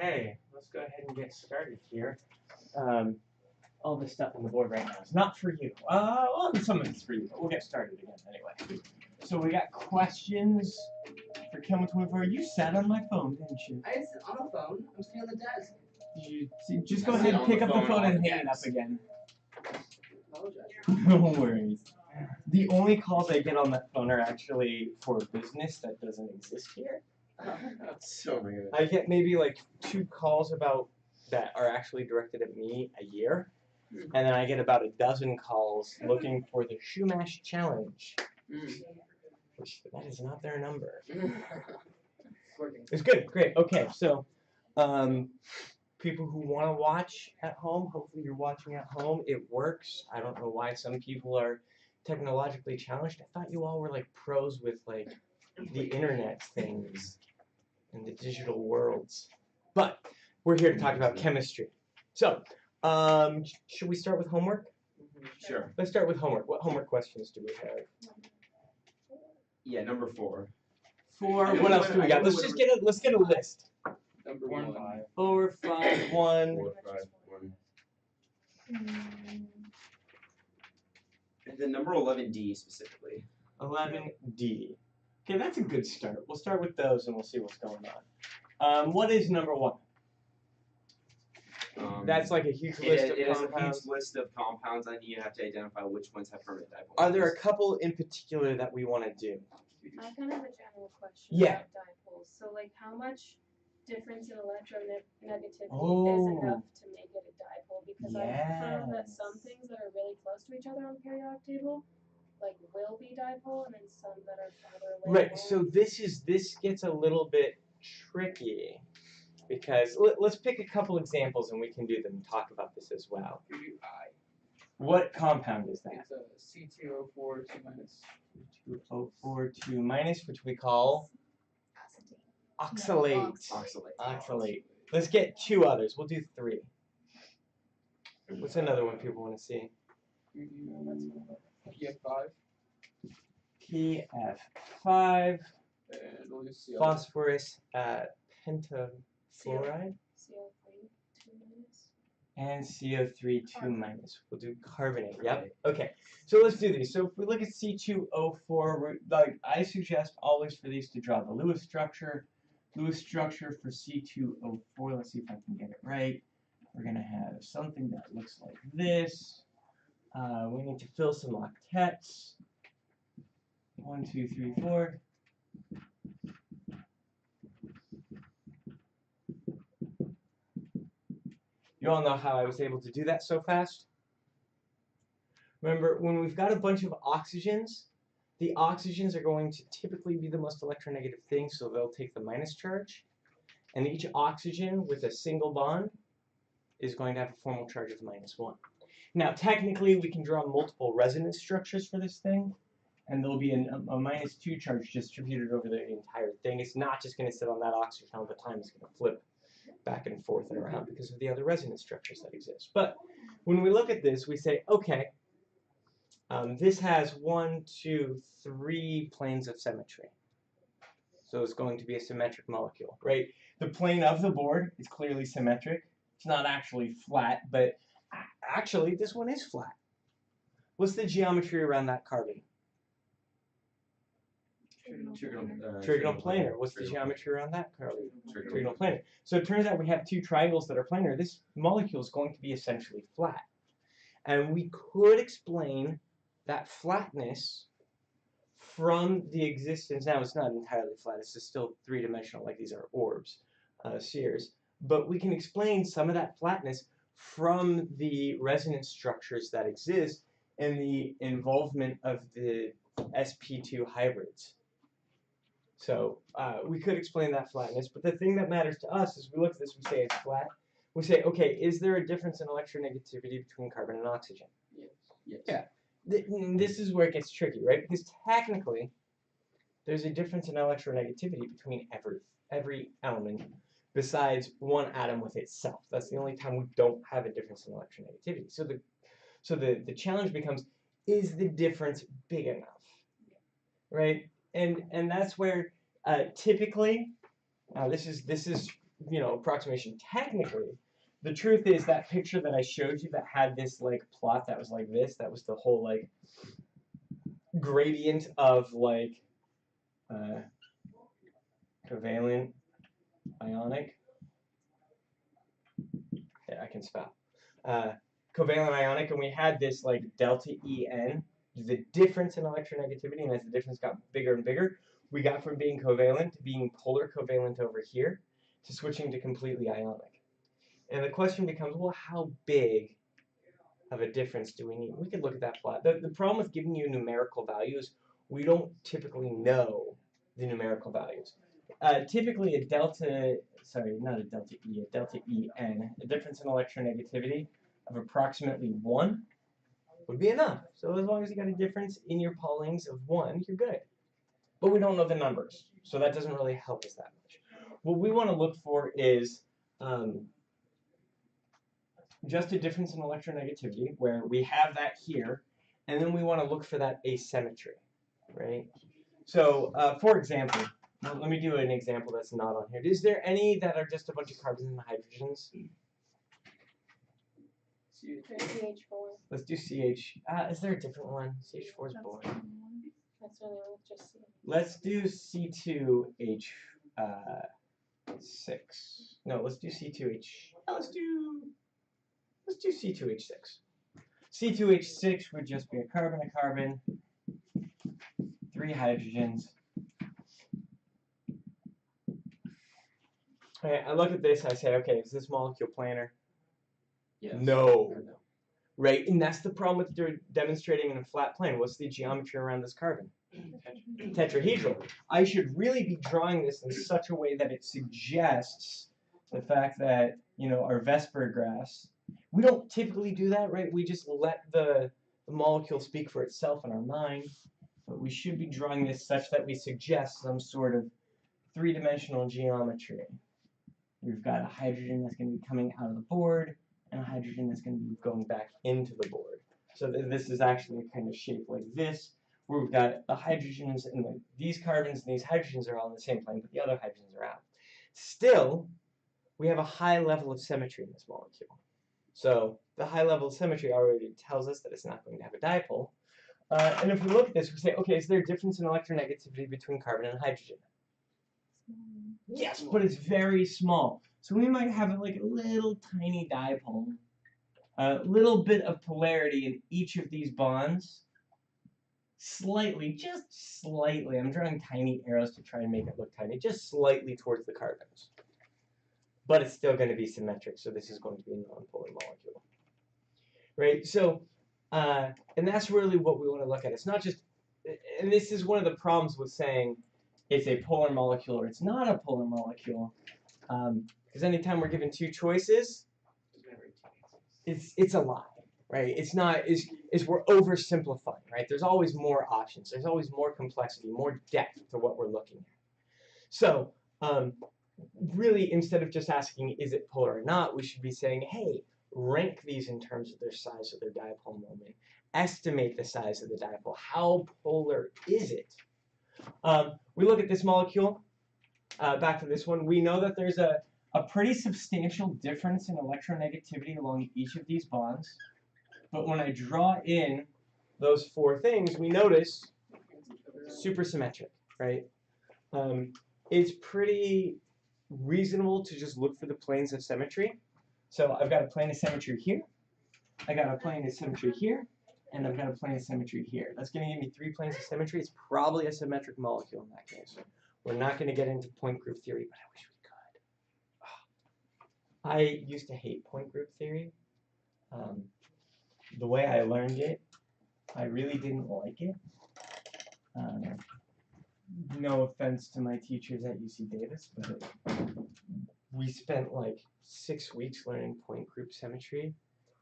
Okay, let's go ahead and get started here. All this stuff on the board right now is not for you. Well, some of it's for you, but we'll get started again anyway. So we got questions for Chem 24. You sat on my phone, didn't you? I didn't sit on a phone. I'm sitting on the desk. Just go ahead and pick up the phone and hang it up again. No worries. The only calls I get on that phone are actually for business that doesn't exist here. So weird. I get maybe like 2 calls about that are actually directed at me a year, and then I get about a dozen calls looking for the Shumash challenge, which that is not their number. It's good, great. Okay, so people who want to watch at home, hopefully you're watching at home. It works. I don't know why some people are technologically challenged. I thought you all were like pros with like the internet things and the digital worlds. But we're here to talk about chemistry. So, should we start with homework? Sure. Let's start with homework. What homework questions do we have? Yeah, number 4. 4. What else do we got? Let's get a list. Number 1. 4, 5, 1. 4, 5, 1. And then number 11D specifically. 11D. Okay, that's a good start. We'll start with those and we'll see what's going on. What is number 1? That's like a huge list of compounds. It is a huge list of compounds, and you have to identify which ones have permanent dipole. Are there a couple in particular that we want to do? I kind of have a general question Yeah. about dipoles. So, like, how much difference in electronegativity is Oh. enough to make it a dipole? Because I've heard that some things that are really close to each other on the periodic table, like, will be dipole, and then some that are farther away. Right. So this gets a little bit tricky because let's pick a couple examples and we can do them and talk about this as well. I. What compound is that? It's a C2O4 2 minus. 2O4 2 minus, which we call oxalate. Oxalate. Let's get 2 others. We'll do 3. What's another one people want to see? PF5. PF5. And we'll just see. Phosphorus pentafluoride. CO3 2 minus. And CO3 2 minus. We'll do carbonate. Yep. Okay. So let's do these. So if we look at C2O4, like I suggest always for these to draw the Lewis structure. Lewis structure for C2O4. Let's see if I can get it right. We're gonna have something that looks like this. We need to fill some octets. 1, 2, 3, 4. You all know how I was able to do that so fast? Remember, when we've got a bunch of oxygens, the oxygens are going to typically be the most electronegative thing, so they'll take the minus charge. And each oxygen with a single bond is going to have a formal charge of -1. Now, technically, we can draw multiple resonance structures for this thing, and there'll be a -2 charge distributed over the entire thing. It's not just going to sit on that oxygen all the time. It's going to flip back and forth and around because of the other resonance structures that exist. But when we look at this, we say, okay, this has 1, 2, 3 planes of symmetry. So it's going to be a symmetric molecule, right? The plane of the board is clearly symmetric. It's not actually flat, but actually this one is flat. What's the geometry around that carbon? Trigonal planar. What's the geometry around that carbon? Trigonal planar. So it turns out we have 2 triangles that are planar. This molecule is going to be essentially flat. And we could explain that flatness from the existence. Now, it's not entirely flat. It's just still 3-dimensional, like these are orbs, spheres. But we can explain some of that flatness from the resonance structures that exist and the involvement of the sp2 hybrids. So we could explain that flatness, but the thing that matters to us is we look at this, we say it's flat. We say, okay, is there a difference in electronegativity between carbon and oxygen? Yes. Yeah. This is where it gets tricky, right? Because technically, there's a difference in electronegativity between every element besides one atom with itself. That's the only time we don't have a difference in electronegativity. So the challenge becomes, is the difference big enough, right? And that's where typically, this is approximation technically. The truth is that picture that I showed you that had this like plot that was like this, that was the whole like gradient of like covalent ionic. Yeah, I can spell. Covalent ionic, and we had this like delta En, the difference in electronegativity, and as the difference got bigger and bigger, we got from being covalent to being polar covalent over here to switching to completely ionic. And the question becomes, well, how big of a difference do we need? We could look at that plot. The problem with giving you numerical values, we don't typically know the numerical values. Typically a delta, sorry, not a delta E, a delta En, a difference in electronegativity of approximately 1 would be enough. So as long as you got a difference in your Paulings of 1, you're good. But we don't know the numbers, so that doesn't really help us that much. What we want to look for is just a difference in electronegativity, where we have that here, and then we want to look for that asymmetry, right? So, for example, let me do an example that's not on here. Is there any that are just a bunch of carbons and hydrogens? CH4. Let's do CH. Is there a different one? CH4 is boring. That's really just CH. Let's do C2H6. No, let's do C2H. Let's do C2H6. C2H6 would just be a carbon, 3 hydrogens. Okay, I look at this, I say, okay, is this molecule planar? Yes. No. Right, and that's the problem with demonstrating in a flat plane. What's the geometry around this carbon? Tetrahedral. I should really be drawing this in such a way that it suggests the fact that, our Vesper graphs, we don't typically do that, right? We just let the molecule speak for itself in our mind, but we should be drawing this such that we suggest some sort of three-dimensional geometry. We've got a hydrogen that's going to be coming out of the board, and a hydrogen that's going to be going back into the board. So this is actually a kind of shape like this, where we've got the hydrogens and these carbons and these hydrogens are all on the same plane, but the other hydrogens are out. Still, we have a high level of symmetry in this molecule. So the high level of symmetry already tells us that it's not going to have a dipole. And if we look at this, we say, okay, is there a difference in electronegativity between carbon and hydrogen? Yes, but it's very small. So we might have like a little tiny dipole, a little bit of polarity in each of these bonds. Slightly, just slightly. I'm drawing tiny arrows to try and make it look tiny, just slightly towards the carbons. But it's still going to be symmetric, so this is going to be a nonpolar molecule. Right? So, and that's really what we want to look at. It's not just, and this is one of the problems with saying it's a polar molecule or it's not a polar molecule. Because anytime we're given two choices, it's a lie, right? It's not, is we're oversimplifying, right? There's always more options. There's always more complexity, more depth to what we're looking at. So, really, instead of just asking, is it polar or not, we should be saying, hey, rank these in terms of their size of their dipole moment. Estimate the size of the dipole. How polar is it? We look at this molecule. Back to this one. We know that there's a pretty substantial difference in electronegativity along each of these bonds. But when I draw in those four things, we notice supersymmetric, right? It's pretty reasonable to just look for the planes of symmetry. So I've got a plane of symmetry here, I got a plane of symmetry here, and I've got a plane of symmetry here. That's going to give me 3 planes of symmetry. It's probably a symmetric molecule in that case. We're not going to get into point group theory, but I wish we could. I used to hate point group theory. The way I learned it, I really didn't like it. No offense to my teachers at UC Davis, but we spent like 6 weeks learning point group symmetry,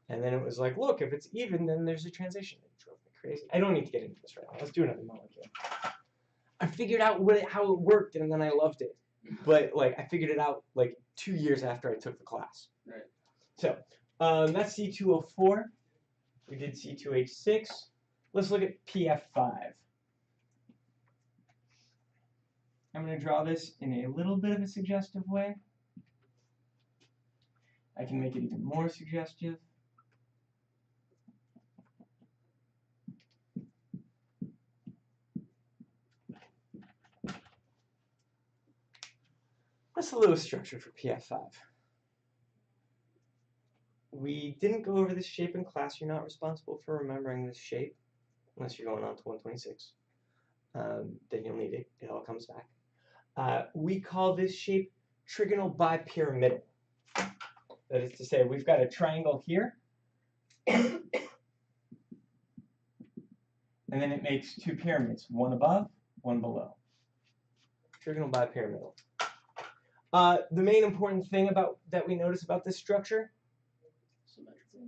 and then it was like, look, if it's even, then there's a transition. It drove me crazy. I don't need to get into this right now. Let's do another molecule. I figured out how it worked, and then I loved it. But like, I figured it out like 2 years after I took the class. Right. So that's C2O4. We did C2H6. Let's look at PF5. I'm going to draw this in a little bit of a suggestive way. I can make it even more suggestive. That's a little structure for PF5. We didn't go over this shape in class. You're not responsible for remembering this shape unless you're going on to 126. Then you'll need it. It all comes back. We call this shape trigonal bipyramidal. That is to say, we've got a triangle here, and then it makes two pyramids, one above, one below. Trigonal bipyramidal. The main important thing that we notice about this structure,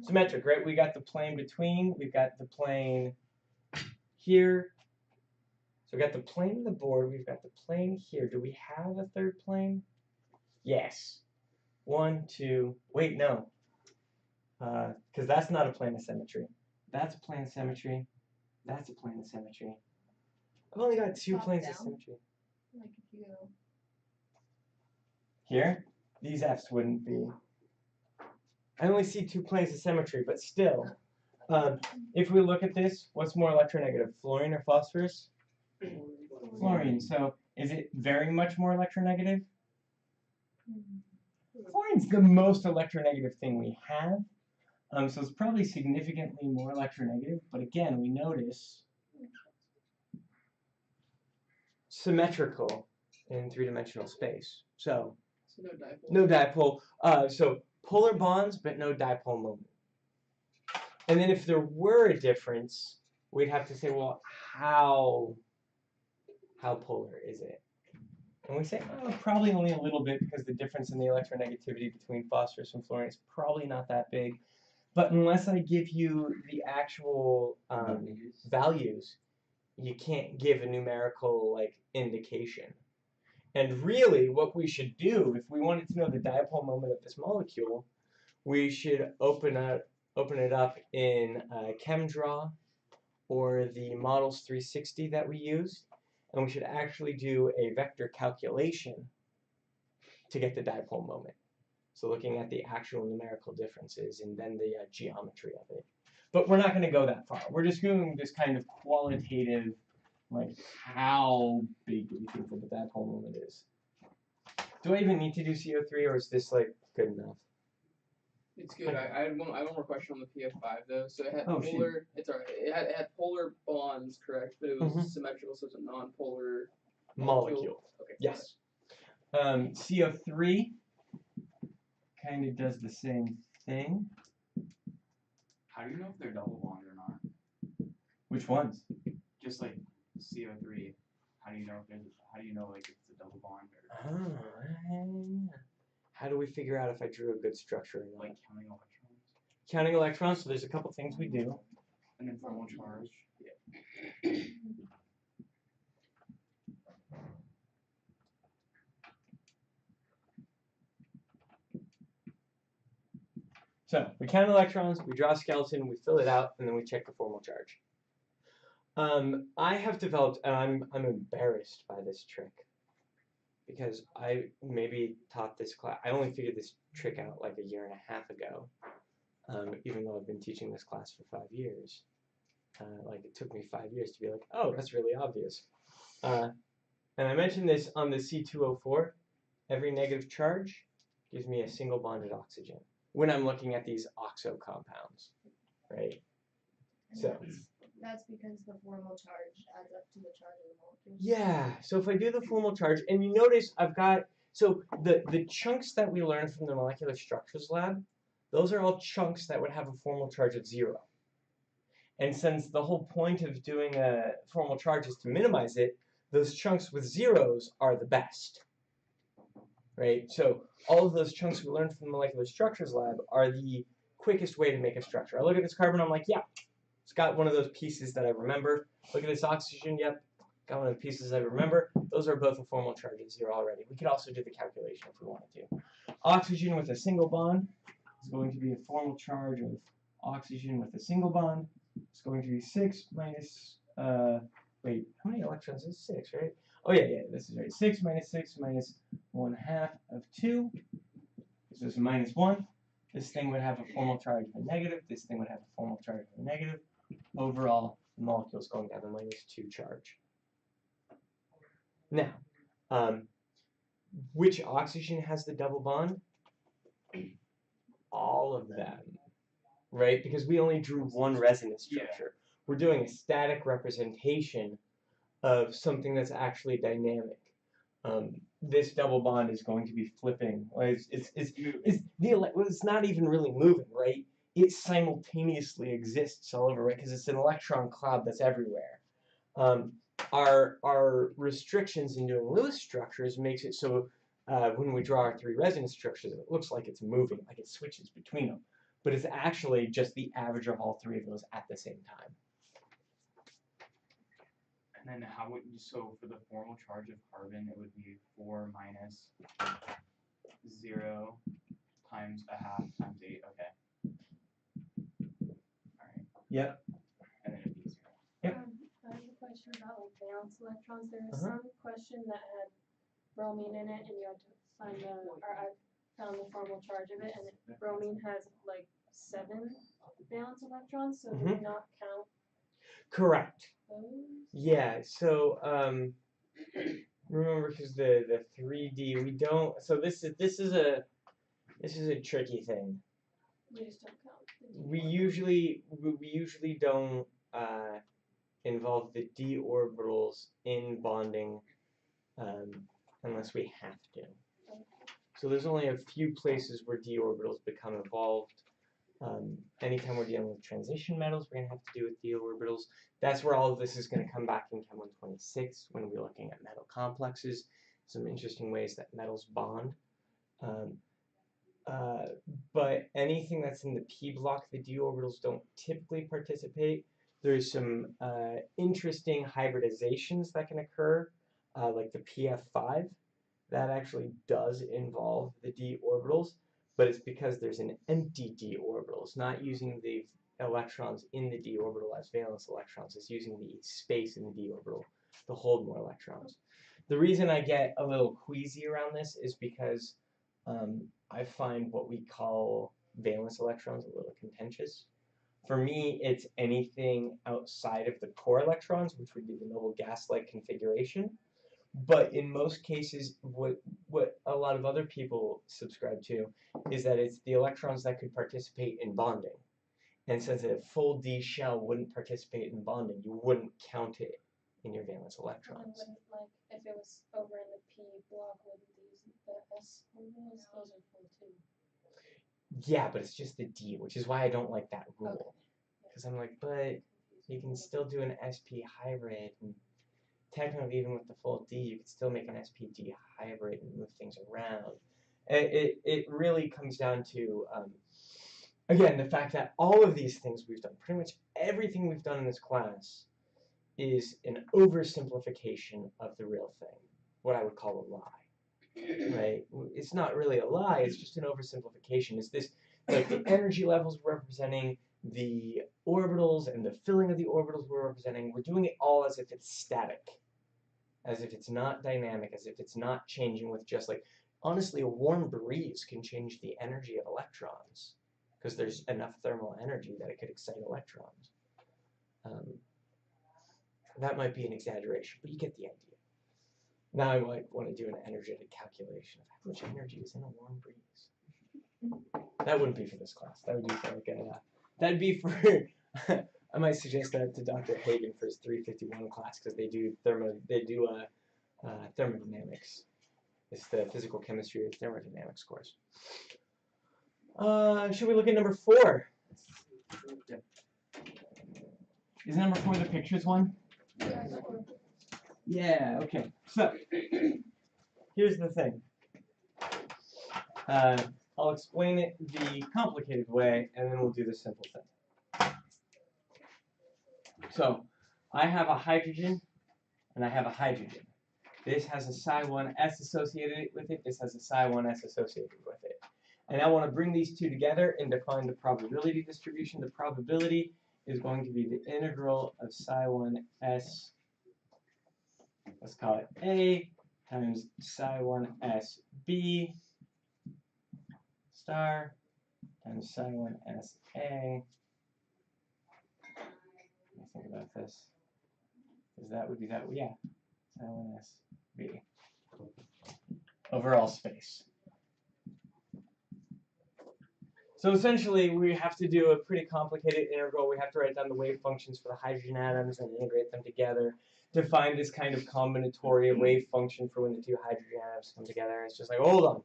symmetric, right? We got the plane between, we've got the plane here. So we've got the plane of the board, we've got the plane here. Do we have a third plane? Yes. 1, 2, wait, no. Because that's not a plane of symmetry. That's a plane of symmetry. That's a plane of symmetry. I've only got two planes of symmetry. Like if you go. Here, these F's wouldn't be. I only see two planes of symmetry, but still, if we look at this, what's more electronegative, fluorine or phosphorus? Fluorine. So is it very much more electronegative? Fluorine's the most electronegative thing we have. So it's probably significantly more electronegative, but again, we notice symmetrical in three-dimensional space. So no dipole. no dipole. So polar bonds, but no dipole moment. And then if there were a difference, we'd have to say, well, how polar is it? And we say, oh, probably only a little bit because the difference in the electronegativity between phosphorus and fluorine is probably not that big. But unless I give you the actual values, you can't give a numerical indication. And really, what we should do, if we wanted to know the dipole moment of this molecule, we should open it up in Chem Draw or the Models 360 that we used, and we should actually do a vector calculation to get the dipole moment. So looking at the actual numerical differences and then the geometry of it. But we're not going to go that far. We're just doing this kind of qualitative, how big do we think that the dipole moment is? Do I even need to do CO3, or is this good enough? It's good. I had one more question on the PF5 though. So it had Oh, polar. shoot. It's alright. It had polar bonds, correct? But it was Mhm. symmetrical, so it's a non-polar Molecule. Okay. Yes. CO3 kind of does the same thing. How do you know if they're double bond or not? Which ones? Just like CO3. How do you know if it's a double bond or How do we figure out if I drew a good structure or not? like counting electrons? Counting electrons, so there's a couple things we do. And then thermal charge. So we count electrons, we draw a skeleton, we fill it out, and then we check the formal charge. I have developed, and I'm embarrassed by this trick, because I maybe taught this class. I only figured this trick out like a year and a half ago, even though I've been teaching this class for 5 years. It took me 5 years to be like, oh, that's really obvious. And I mentioned this on the C204. Every negative charge gives me a single bonded oxygen when I'm looking at these oxo compounds, right? And So that's because the formal charge adds up to the charge of the molecule. yeah, so if I do the formal charge, and you notice I've got, so the chunks that we learned from the molecular structures lab, those are all chunks that would have a formal charge of 0. And since the whole point of doing a formal charge is to minimize it, those chunks with zeros are the best, right? So all of those chunks we learned from the molecular structures lab are the quickest way to make a structure. I look at this carbon, I'm like, yeah, it's got one of those pieces that I remember. Look at this oxygen, yep, got one of the pieces I remember. Those are both a formal charge of 0 already. We could also do the calculation if we wanted to. Oxygen with a single bond is going to be a formal charge of oxygen with a single bond. It's going to be 6 minus, wait, how many electrons is 6, right? Oh yeah, this is right. 6 minus 1/2 of 2. This is minus 1. This thing would have a formal charge of a negative. This thing would have a formal charge of a negative. Overall, the molecule is going to have a -2 charge. Now, which oxygen has the double bond? All of them, right? Because we only drew one resonance structure. We're doing a static representation of something that's actually dynamic. This double bond is going to be flipping. It's not even really moving, right? It simultaneously exists all over, right? Because it's an electron cloud that's everywhere. Our restrictions in doing Lewis structures makes it so when we draw our 3 resonance structures, it looks like it's moving, like it switches between them. But it's actually just the average of all 3 of those at the same time. And then how would you, so for the formal charge of carbon, it would be 4 minus 0 times a half times 8, okay. Alright. Yep. And then it'd be 0. Yep. I have a question about like valence electrons. There was Uh-huh. some question that had bromine in it, and you had to find I found the formal charge of it, and bromine has like 7 valence electrons, so do we not count Correct. those? Yeah, so remember, because the 3D, we don't, so this is a tricky thing. We just don't count the D We orbitals. usually don't involve the d orbitals in bonding unless we have to. So there's only a few places where d orbitals become involved. Anytime we're dealing with transition metals, we're going to have to do with d orbitals. That's where all of this is going to come back in Chem 126 when we're looking at metal complexes. Some interesting ways that metals bond. But anything that's in the p block, the d orbitals don't typically participate. There's some interesting hybridizations that can occur, like the PF5. That actually does involve the d orbitals, but it's because there's an empty d orbital. It's not using the electrons in the d orbital as valence electrons. It's using the space in the d orbital to hold more electrons. The reason I get a little queasy around this is because I find what we call valence electrons a little contentious. For me, it's anything outside of the core electrons, which would be the noble gas-like configuration. But in most cases, what a lot of other people subscribe to is that it's the electrons that could participate in bonding. And since a full D shell wouldn't participate in bonding, you wouldn't count it in your valence electrons. And like if it was over in the P block, wouldn't the S orbitals, those are full too. Yeah, but it's just the D, which is why I don't like that rule. Because I'm like, but you can still do an SP hybrid, and technically even with the full D, you could still make an SPD hybrid and move things around. It really comes down to, again, the fact that all of these things we've done, pretty much everything we've done in this class, is an oversimplification of the real thing, what I would call a lie, right? It's not really a lie, it's just an oversimplification. It's this, like the energy levels we're representing, the orbitals and the filling of the orbitals we're representing, we're doing it all as if it's static, as if it's not dynamic, as if it's not changing with just like, honestly, a warm breeze can change the energy of electrons because there's enough thermal energy that it could excite electrons. That might be an exaggeration, but you get the idea. Now I might want to do an energetic calculation of how much energy is in a warm breeze. That wouldn't be for this class. That would be for like a, that'd be for, I might suggest that to Dr. Hagen for his 351 class because they do thermodynamics. It's the physical chemistry of thermodynamics course. Should we look at number 4? Is number 4 the pictures one? Yeah, okay. So, here's the thing. I'll explain it the complicated way, and then we'll do the simple thing. So, I have a hydrogen, and I have a hydrogen. This has a psi1s associated with it. This has a psi1s associated with it. And I want to bring these two together and define the probability distribution. The probability is going to be the integral of psi1s, let's call it A, times psi1s B star and psi1SA. Let me think about this. Because that would be that, yeah, psi1SB. Overall space. So essentially, we have to do a pretty complicated integral. We have to write down the wave functions for the hydrogen atoms and integrate them together to find this kind of combinatory wave function for when the two hydrogen atoms come together. It's just like, hold on.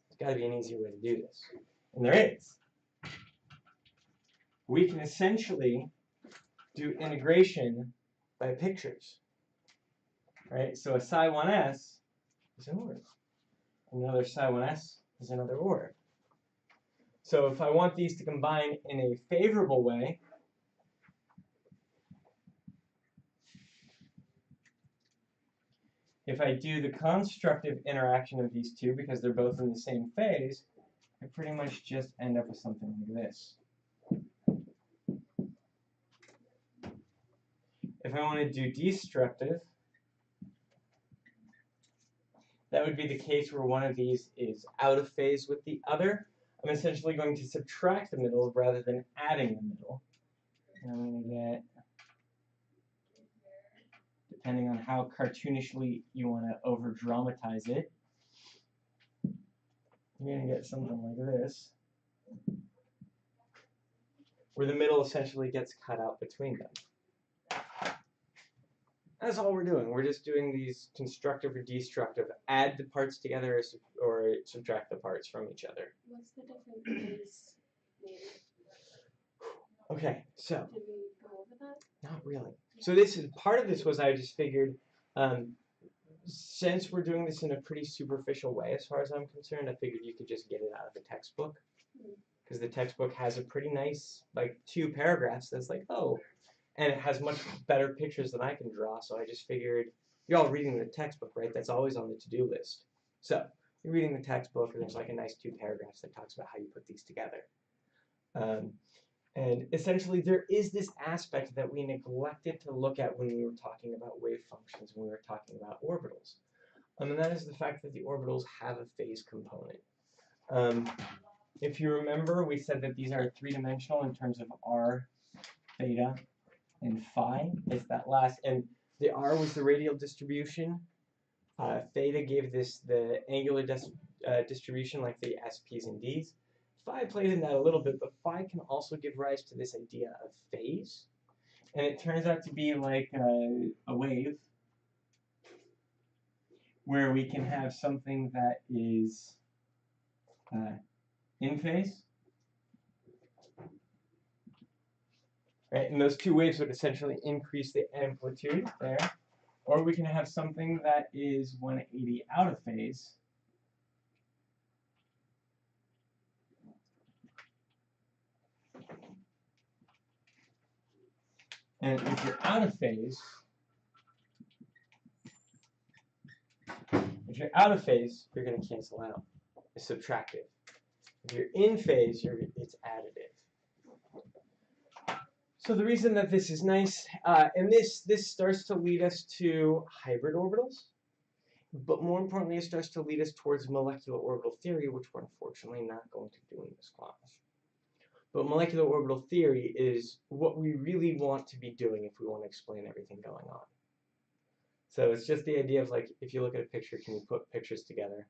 There's got to be an easier way to do this. And there is. We can essentially do integration by pictures. Right? So a psi1s is an orb. Another psi1s is another orb. So if I want these to combine in a favorable way, if I do the constructive interaction of these two, because they're both in the same phase, I pretty much just end up with something like this. If I want to do destructive, that would be the case where one of these is out of phase with the other. I'm essentially going to subtract the middle rather than adding the middle. And I'm going to get, depending on how cartoonishly you want to over-dramatize it, you're going to get something like this, where the middle essentially gets cut out between them. That's all we're doing. We're just doing these constructive or destructive. Add the parts together or subtract the parts from each other. What's the different phase name? Okay, so. Did we go over that? Not really. So this is part of this was I just figured, since we're doing this in a pretty superficial way as far as I'm concerned, I figured you could just get it out of the textbook. Because the textbook has a pretty nice, like, 2 paragraphs that's like, oh, and it has much better pictures than I can draw, so I just figured, you're all reading the textbook, right? That's always on the to-do list. So, you're reading the textbook, and there's like a nice 2 paragraphs that talks about how you put these together. And essentially, there is this aspect that we neglected to look at when we were talking about wave functions, when we were talking about orbitals. And that is the fact that the orbitals have a phase component. If you remember, we said that these are 3-dimensional in terms of r, theta, and phi. It's that last, and the r was the radial distribution. Theta gave this the angular distribution, like the s, p's, and d's. Phi played in that a little bit, but phi can also give rise to this idea of phase. And it turns out to be like a wave where we can have something that is in phase. Right? And those 2 waves would essentially increase the amplitude there. Or we can have something that is 180 out of phase. And if you're out of phase, you're going to cancel out. It's subtractive. If you're in phase, it's additive. So the reason that this is nice, and this starts to lead us to hybrid orbitals, but more importantly, it starts to lead us towards molecular orbital theory, which we're unfortunately not going to do in this class. But molecular orbital theory is what we really want to be doing if we want to explain everything going on. So it's just the idea of, like, if you look at a picture, can you put pictures together?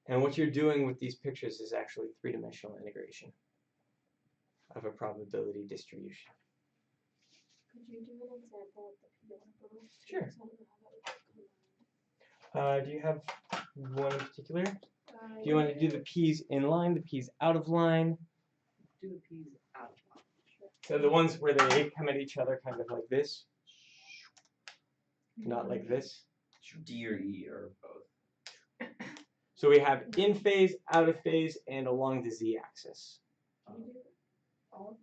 And what you're doing with these pictures is actually 3-dimensional integration of a probability distribution. Could you do an example with the p orbital? Sure. So I don't know how that would combine. Do you have one in particular? Do you want to do the p's in line, the p's out of line? Do the P's out of line. So the ones where they come at each other kind of like this, not like this. D or E or both. So we have in phase, out of phase, and along the z-axis. Can you do all?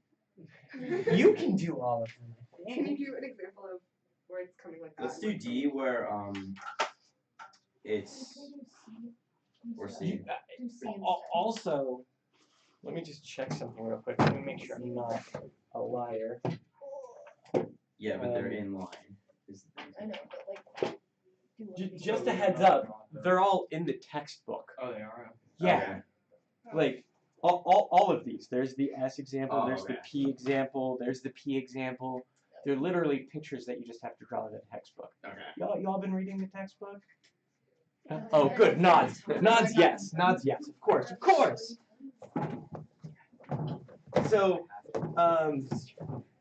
You can do all of them. Can you do an example of where it's coming like that? Let's do D where it's or C. Also, let me just check something real quick. Let me make sure I'm not a liar. Yeah, but they're in line. I know, but like. Just a heads up, they're all in the textbook. Oh, they are? Yeah. Okay. Like, All of these. There's the S example, Oh, there's the okay. P example, there's the P example. They're literally pictures that you just have to draw in the textbook. Okay. Y'all been reading the textbook? Yeah. Oh, good. Nods. Nods, yes. Nods, yes. Of course. Of course. So,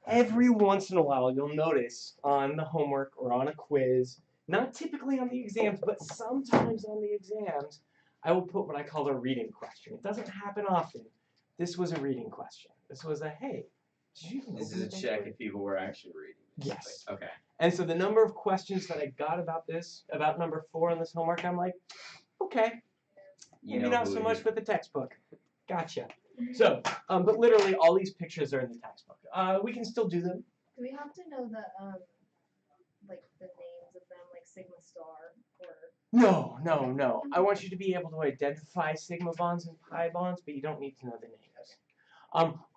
every once in a while, you'll notice on the homework or on a quiz, not typically on the exams, but sometimes on the exams, I will put what I call a reading question. It doesn't happen often. This was a reading question. This was a, hey, did you This open is a the check textbook? if people were actually reading. Yes. Okay. And so the number of questions that I got about this, about number 4 on this homework, I'm like, okay, You maybe know not who so it much is. with the textbook. Gotcha. So, but literally all these pictures are in the textbook. We can still do them. Do we have to know the like the names of them, like sigma star or? No, no, no. I want you to be able to identify sigma bonds and pi bonds, but you don't need to know the names.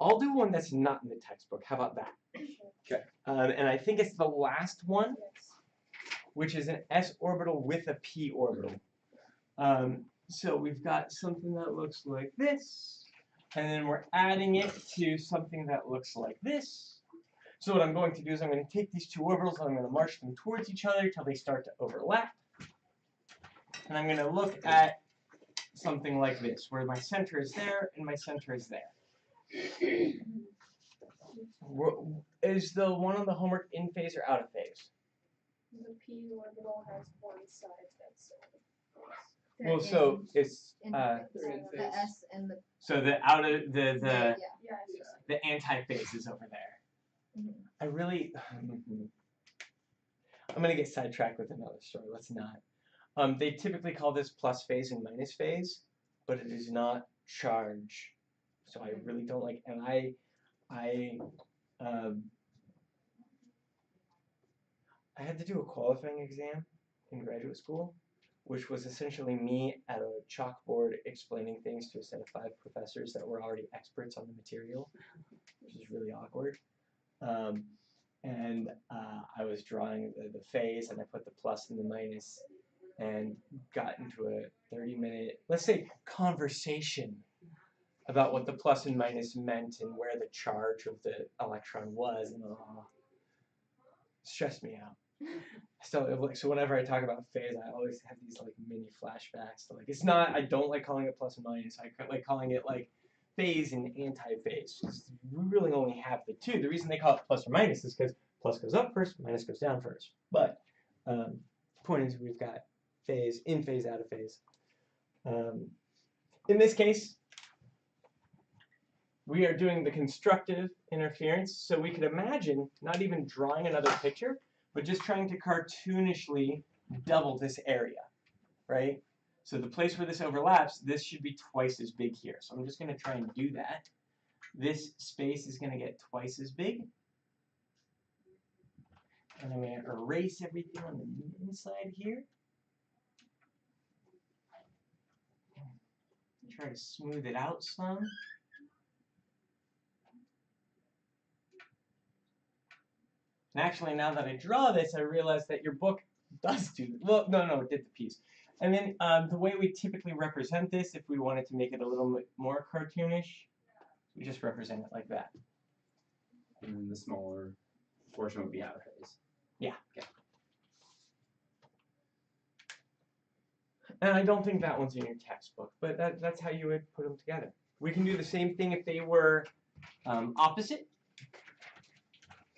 I'll do one that's not in the textbook. How about that? Okay. And I think it's the last one, which is an s orbital with a p orbital. So we've got something that looks like this, and then we're adding it to something that looks like this. So what I'm going to do is I'm going to take these two orbitals and I'm going to march them towards each other until they start to overlap. And I'm going to look at something like this, where my center is there and my center is there. Is the one on the homework in phase or out of phase? The P orbital has one side that's Well, so it's They're in the phase. S and the so the out of yeah. the anti-phase is over there. Mhm. I really I'm gonna get sidetracked with another story. Let's not. They typically call this plus phase and minus phase, but it is not charge. So I really don't like, and I had to do a qualifying exam in graduate school, which was essentially me at a chalkboard explaining things to a set of 5 professors that were already experts on the material, which is really awkward. And I was drawing the phase, and I put the plus and the minus, and got into a 30-minute, let's say, conversation about what the plus and minus meant and where the charge of the electron was, and stressed me out. So whenever I talk about phase, I always have these like mini flashbacks to like, it's not, I don't like calling it plus and minus, I like calling it like phase and anti-phase. We really only have the two. The reason they call it plus or minus is because plus goes up first, minus goes down first. But the point is we've got phase, in phase, out of phase. In this case, we are doing the constructive interference, so we could imagine not even drawing another picture, but just trying to cartoonishly double this area, right? So the place where this overlaps, this should be twice as big here. So I'm just going to try and do that. This space is going to get twice as big. And I'm going to erase everything on the inside here. Try to smooth it out some. And actually, now that I draw this, I realize that your book does do, well, no, it did the piece. And then the way we typically represent this, if we wanted to make it a little bit more cartoonish, we just represent it like that. And then the smaller portion would be out of phase. Yeah. Okay. And I don't think that one's in your textbook, but that's how you would put them together. We can do the same thing if they were opposite,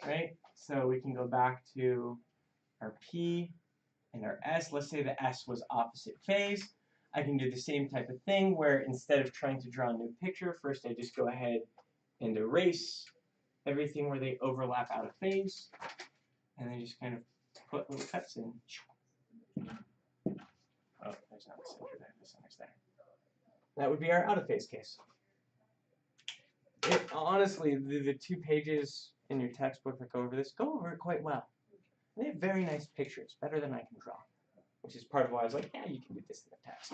right? So we can go back to our P and our S. Let's say the S was opposite phase. I can do the same type of thing where instead of trying to draw a new picture, first I just go ahead and erase everything where they overlap out of phase, and then just kind of put little cuts in. Oh, there's not a center there, the center's there. That would be our out of phase case. Honestly, the 2 pages in your textbook that go over this, go over it quite well. They have very nice pictures, better than I can draw, which is part of why I was like, yeah, you can do this in the text.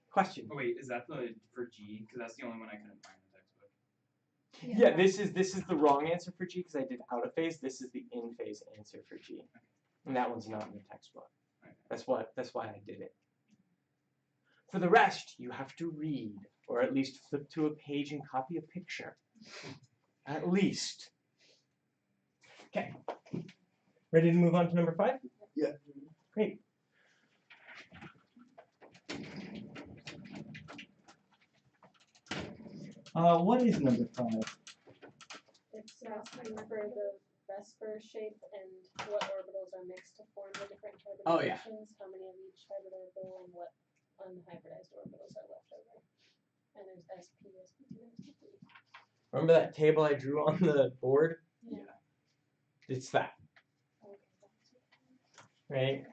Question? Oh wait, is that the for G? Because that's the only one I couldn't find in the textbook. Yeah, this is the wrong answer for G because I did out of phase. This is the in phase answer for G, and that one's not in the textbook. Okay. That's why I did it. For the rest, you have to read or at least flip to a page and copy a picture. At least. Okay. Ready to move on to number 5? Yeah. Great. What is number 5? It's asking for the Vesper shape and what orbitals are mixed to form the different Oh, yeah. hybridizations, how many of each hybrid orbital, and what unhybridized orbitals are left over. And there's SP, SP2, SP3. Remember that table I drew on the board? Yeah. It's that, Okay. right?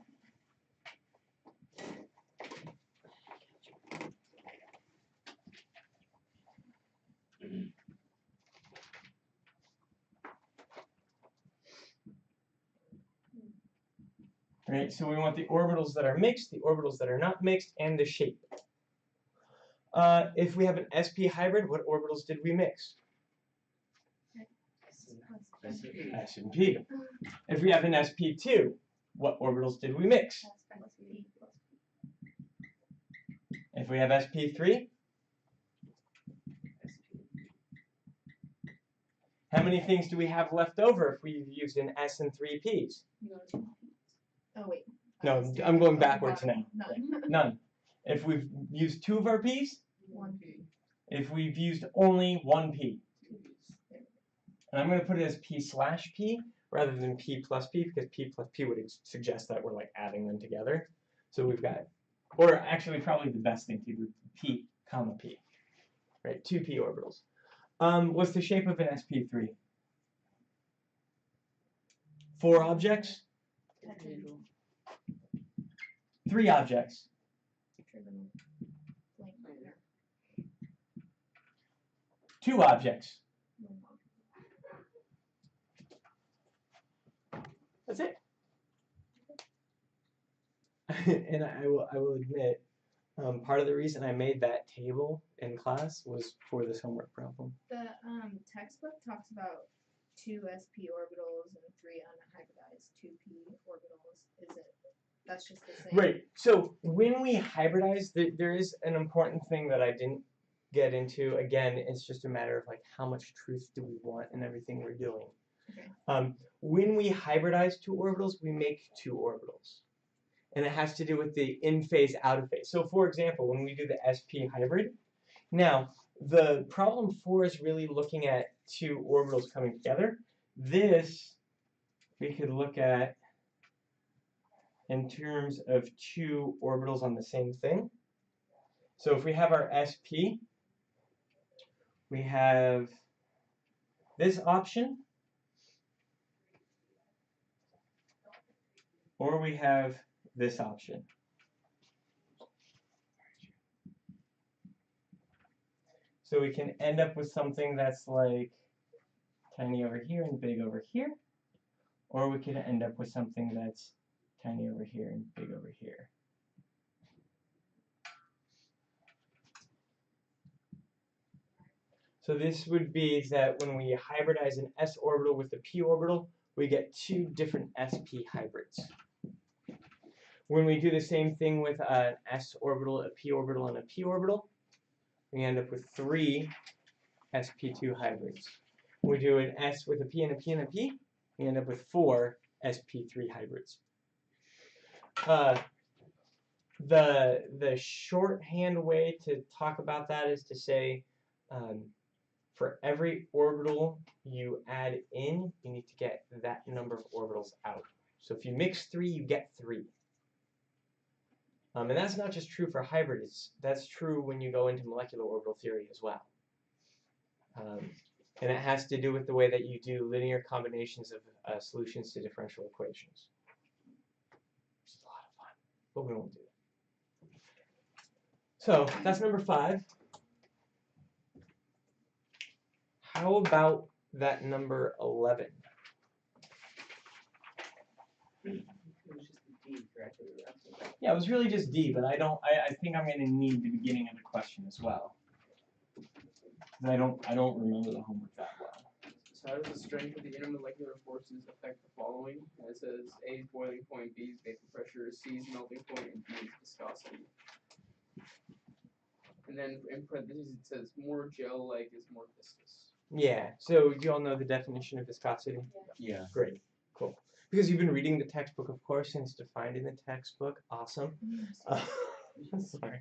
Right, so we want the orbitals that are mixed, the orbitals that are not mixed, and the shape. If we have an SP hybrid, what orbitals did we mix? S and P. If we have an SP2, what orbitals did we mix? If we have SP3, how many things do we have left over if we used an S and 3 Ps? Oh wait. No, I'm going backwards now. None. None. If we've used 2 of our Ps, 1 P. if we've used only 1 P. And I'm going to put it as P/P rather than P plus P, because P plus P would suggest that we're like adding them together. So we've got, or actually probably the best thing to do, P comma P. Right, 2 P orbitals. What's the shape of an sp3? 4 objects? 3 objects. Trigonal. Blank minor. 2 objects. That's it. And I will admit, part of the reason I made that table in class was for this homework problem. The textbook talks about 2 sp orbitals and 3 unhybridized 2p orbitals. Is it? That's just the same. Right. So when we hybridize, there is an important thing that I didn't get into. Again, it's just a matter of like how much truth do we want in everything we're doing. Okay. When we hybridize 2 orbitals, we make 2 orbitals. And it has to do with the in phase, out of phase. So for example, when we do the sp hybrid, now the problem 4 is really looking at 2 orbitals coming together. This we could look at in terms of 2 orbitals on the same thing. So if we have our sp, we have this option, or we have this option. So we can end up with something that's like tiny over here and big over here, or we can end up with something that's tiny over here and big over here. So this would be that when we hybridize an s orbital with a p orbital, we get 2 different sp hybrids. When we do the same thing with an s orbital, a p orbital, and a p orbital, we end up with 3 sp2 hybrids. When we do an s with a p and a p and a p, we end up with 4 sp3 hybrids. The shorthand way to talk about that is to say, for every orbital you add in, you need to get that number of orbitals out. So if you mix 3, you get 3. And that's not just true for hybrids. That's true when you go into molecular orbital theory as well. And it has to do with the way that you do linear combinations of solutions to differential equations. Which is a lot of fun, but we won't do that. So that's number 5. How about that number 11? Yeah, it was really just D, but I think I'm going to need the beginning of the question as well. I don't remember the homework that well. So how does the strength of the intermolecular forces affect the following? It says A is boiling point, B is vapor pressure, C is melting point, and D is viscosity. And then in parentheses it says more gel-like is more viscous. Yeah. So you all know the definition of viscosity? Yeah. Great. Cool. Because you've been reading the textbook, of course, and it's defined in the textbook. Awesome. Sorry.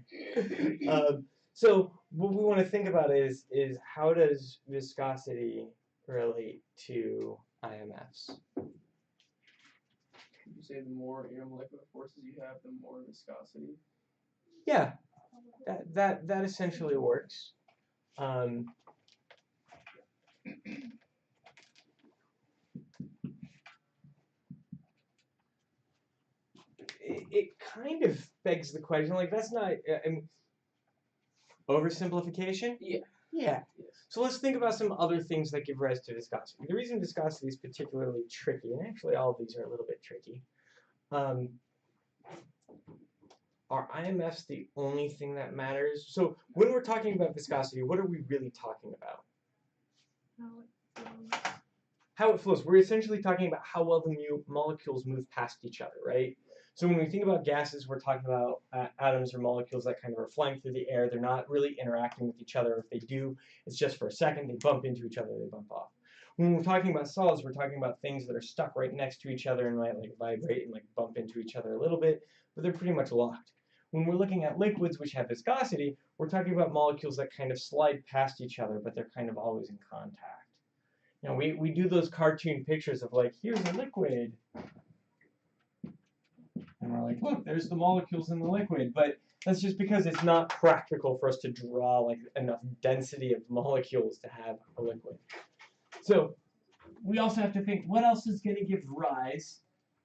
So what we want to think about is how does viscosity relate to IMFs? You say the more intermolecular forces you have, the more viscosity. Yeah, that essentially works. It kind of begs the question, like that's not I mean, oversimplification? Yeah. Yeah. Yes. So let's think about some other things that give rise to viscosity. The reason viscosity is particularly tricky, and actually all of these are a little bit tricky, are IMFs the only thing that matters? So when we're talking about viscosity, what are we really talking about? How it flows. We're essentially talking about how well the molecules move past each other, right? So when we think about gases, we're talking about atoms or molecules that kind of are flying through the air. They're not really interacting with each other. If they do, it's just for a second. They bump into each other. They bump off. When we're talking about solids, we're talking about things that are stuck right next to each other and might like vibrate and like bump into each other a little bit, but they're pretty much locked. When we're looking at liquids which have viscosity, we're talking about molecules that kind of slide past each other, but they're kind of always in contact. You know, we do those cartoon pictures of like, here's a liquid. And we're like, look, there's the molecules in the liquid. But that's just because it's not practical for us to draw like enough density of molecules to have a liquid. So we also have to think, what else is going to give rise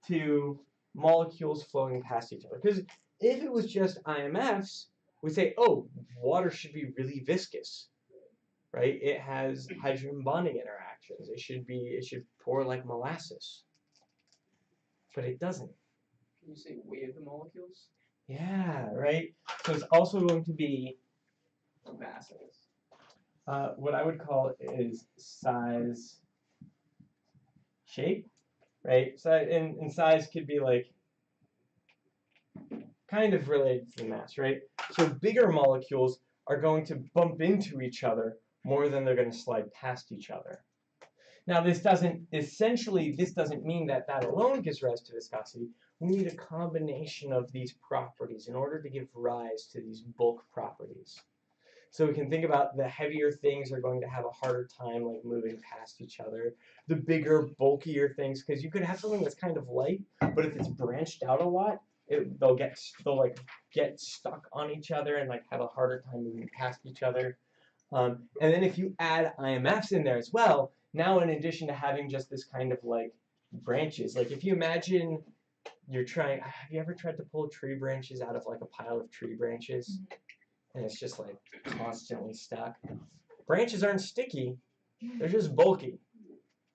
to molecules flowing past each other? Because if it was just IMFs, we'd say, oh, water should be really viscous, right? It has hydrogen bonding interactions. It should pour like molasses. But it doesn't. Can you say weight of the molecules? Yeah, right? So it's also going to be Mass, I guess. what I would call is size, shape, right? So and size could be like kind of related to the mass, right? So bigger molecules are going to bump into each other more than they're going to slide past each other. Now this doesn't mean that that alone gives rise to viscosity. We need a combination of these properties in order to give rise to these bulk properties. So we can think about the heavier things are going to have a harder time like moving past each other. The bigger, bulkier things, because you could have something that's kind of light, but if it's branched out a lot, they'll like get stuck on each other and like have a harder time moving past each other. And then if you add IMFs in there as well, now in addition to having just this kind of like branches, like if you imagine have you ever tried to pull tree branches out of like a pile of tree branches? And it's just like constantly stuck. Branches aren't sticky, they're just bulky.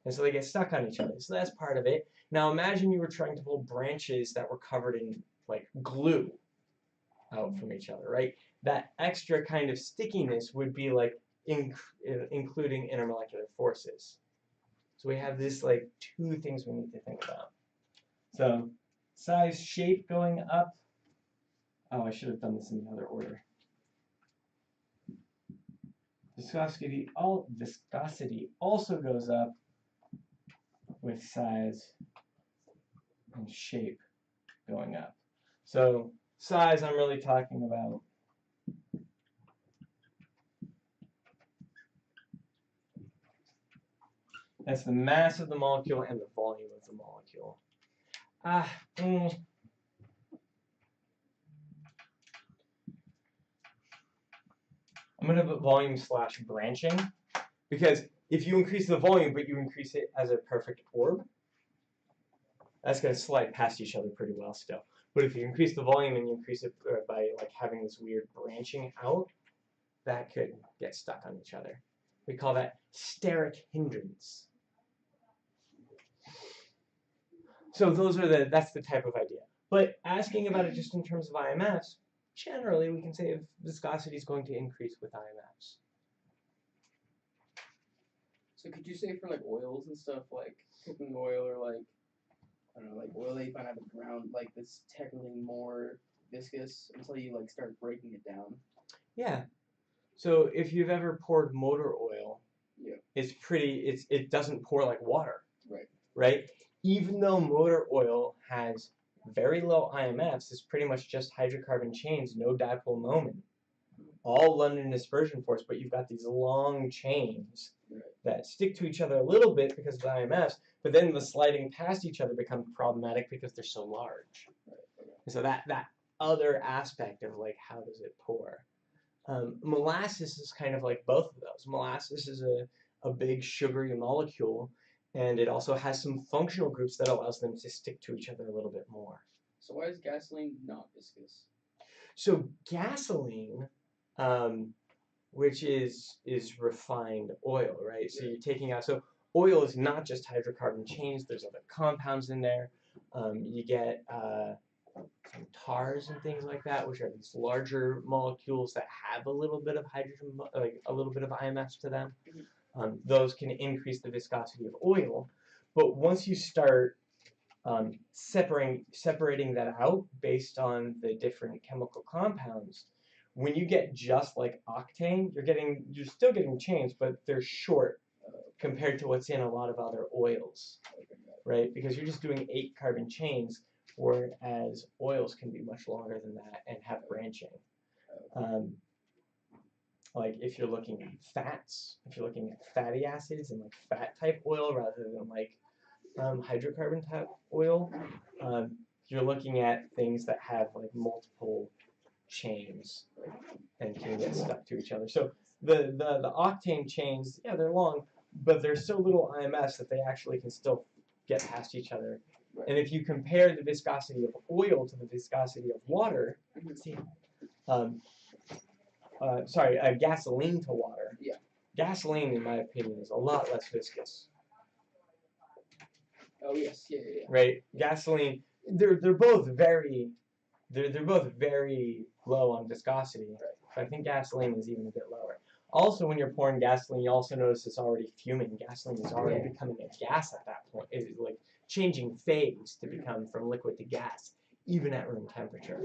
And so they get stuck on each other. So that's part of it. Now imagine you were trying to pull branches that were covered in like glue out from each other, right? That extra kind of stickiness would be like including intermolecular forces. So we have this like two things we need to think about. So size, shape going up. Oh, I should have done this in the other order. Viscosity also goes up with size and shape going up. So size, I'm really talking about that's the mass of the molecule and the volume of the molecule. I'm going to put volume / branching, because if you increase the volume but you increase it as a perfect orb, that's going to slide past each other pretty well still. But if you increase the volume and you increase it by like having this weird branching out, that could get stuck on each other. We call that steric hindrance. So that's the type of idea. But asking about it just in terms of IMFs, generally we can say if viscosity is going to increase with IMFs. So could you say for like oils and stuff, like cooking oil or like, I don't know, like oil that you find out of the ground, like it's technically more viscous until you like start breaking it down? Yeah, So if you've ever poured motor oil, Yeah. it doesn't pour like water. Right. Right? Even though motor oil has very low IMFs, it's pretty much just hydrocarbon chains, no dipole moment. All London dispersion force, but you've got these long chains that stick to each other a little bit because of the IMFs, but then the sliding past each other becomes problematic because they're so large. And so that other aspect of like how does it pour. Molasses is kind of like both of those. Molasses is a big sugary molecule, and it also has some functional groups that allows them to stick to each other a little bit more. So why is gasoline not viscous? So gasoline, which is refined oil, right? So you're taking out, so oil is not just hydrocarbon chains, there's other compounds in there. You get some tars and things like that, which are these larger molecules that have a little bit of hydrogen, like a little bit of IMFs to them. Those can increase the viscosity of oil, but once you start separating that out based on the different chemical compounds, when you get just like octane, you're still getting chains, but they're short compared to what's in a lot of other oils, right? Because you're just doing 8 carbon chains, whereas oils can be much longer than that and have branching. Like if you're looking at fats, if you're looking at fatty acids and like fat type oil rather than like hydrocarbon type oil, you're looking at things that have like multiple chains and can get stuck to each other. So the octane chains, yeah, they're long, but there's so little IMS that they actually can still get past each other. And if you compare the viscosity of oil to the viscosity of water, gasoline to water. Yeah. Gasoline, in my opinion, is a lot less viscous. Oh yes, yeah. Right, gasoline. They're both very low on viscosity. But I think gasoline is even a bit lower. Also, when you're pouring gasoline, you also notice it's already fuming. Gasoline is already becoming a gas at that point. It's like changing phase to become from liquid to gas, even at room temperature,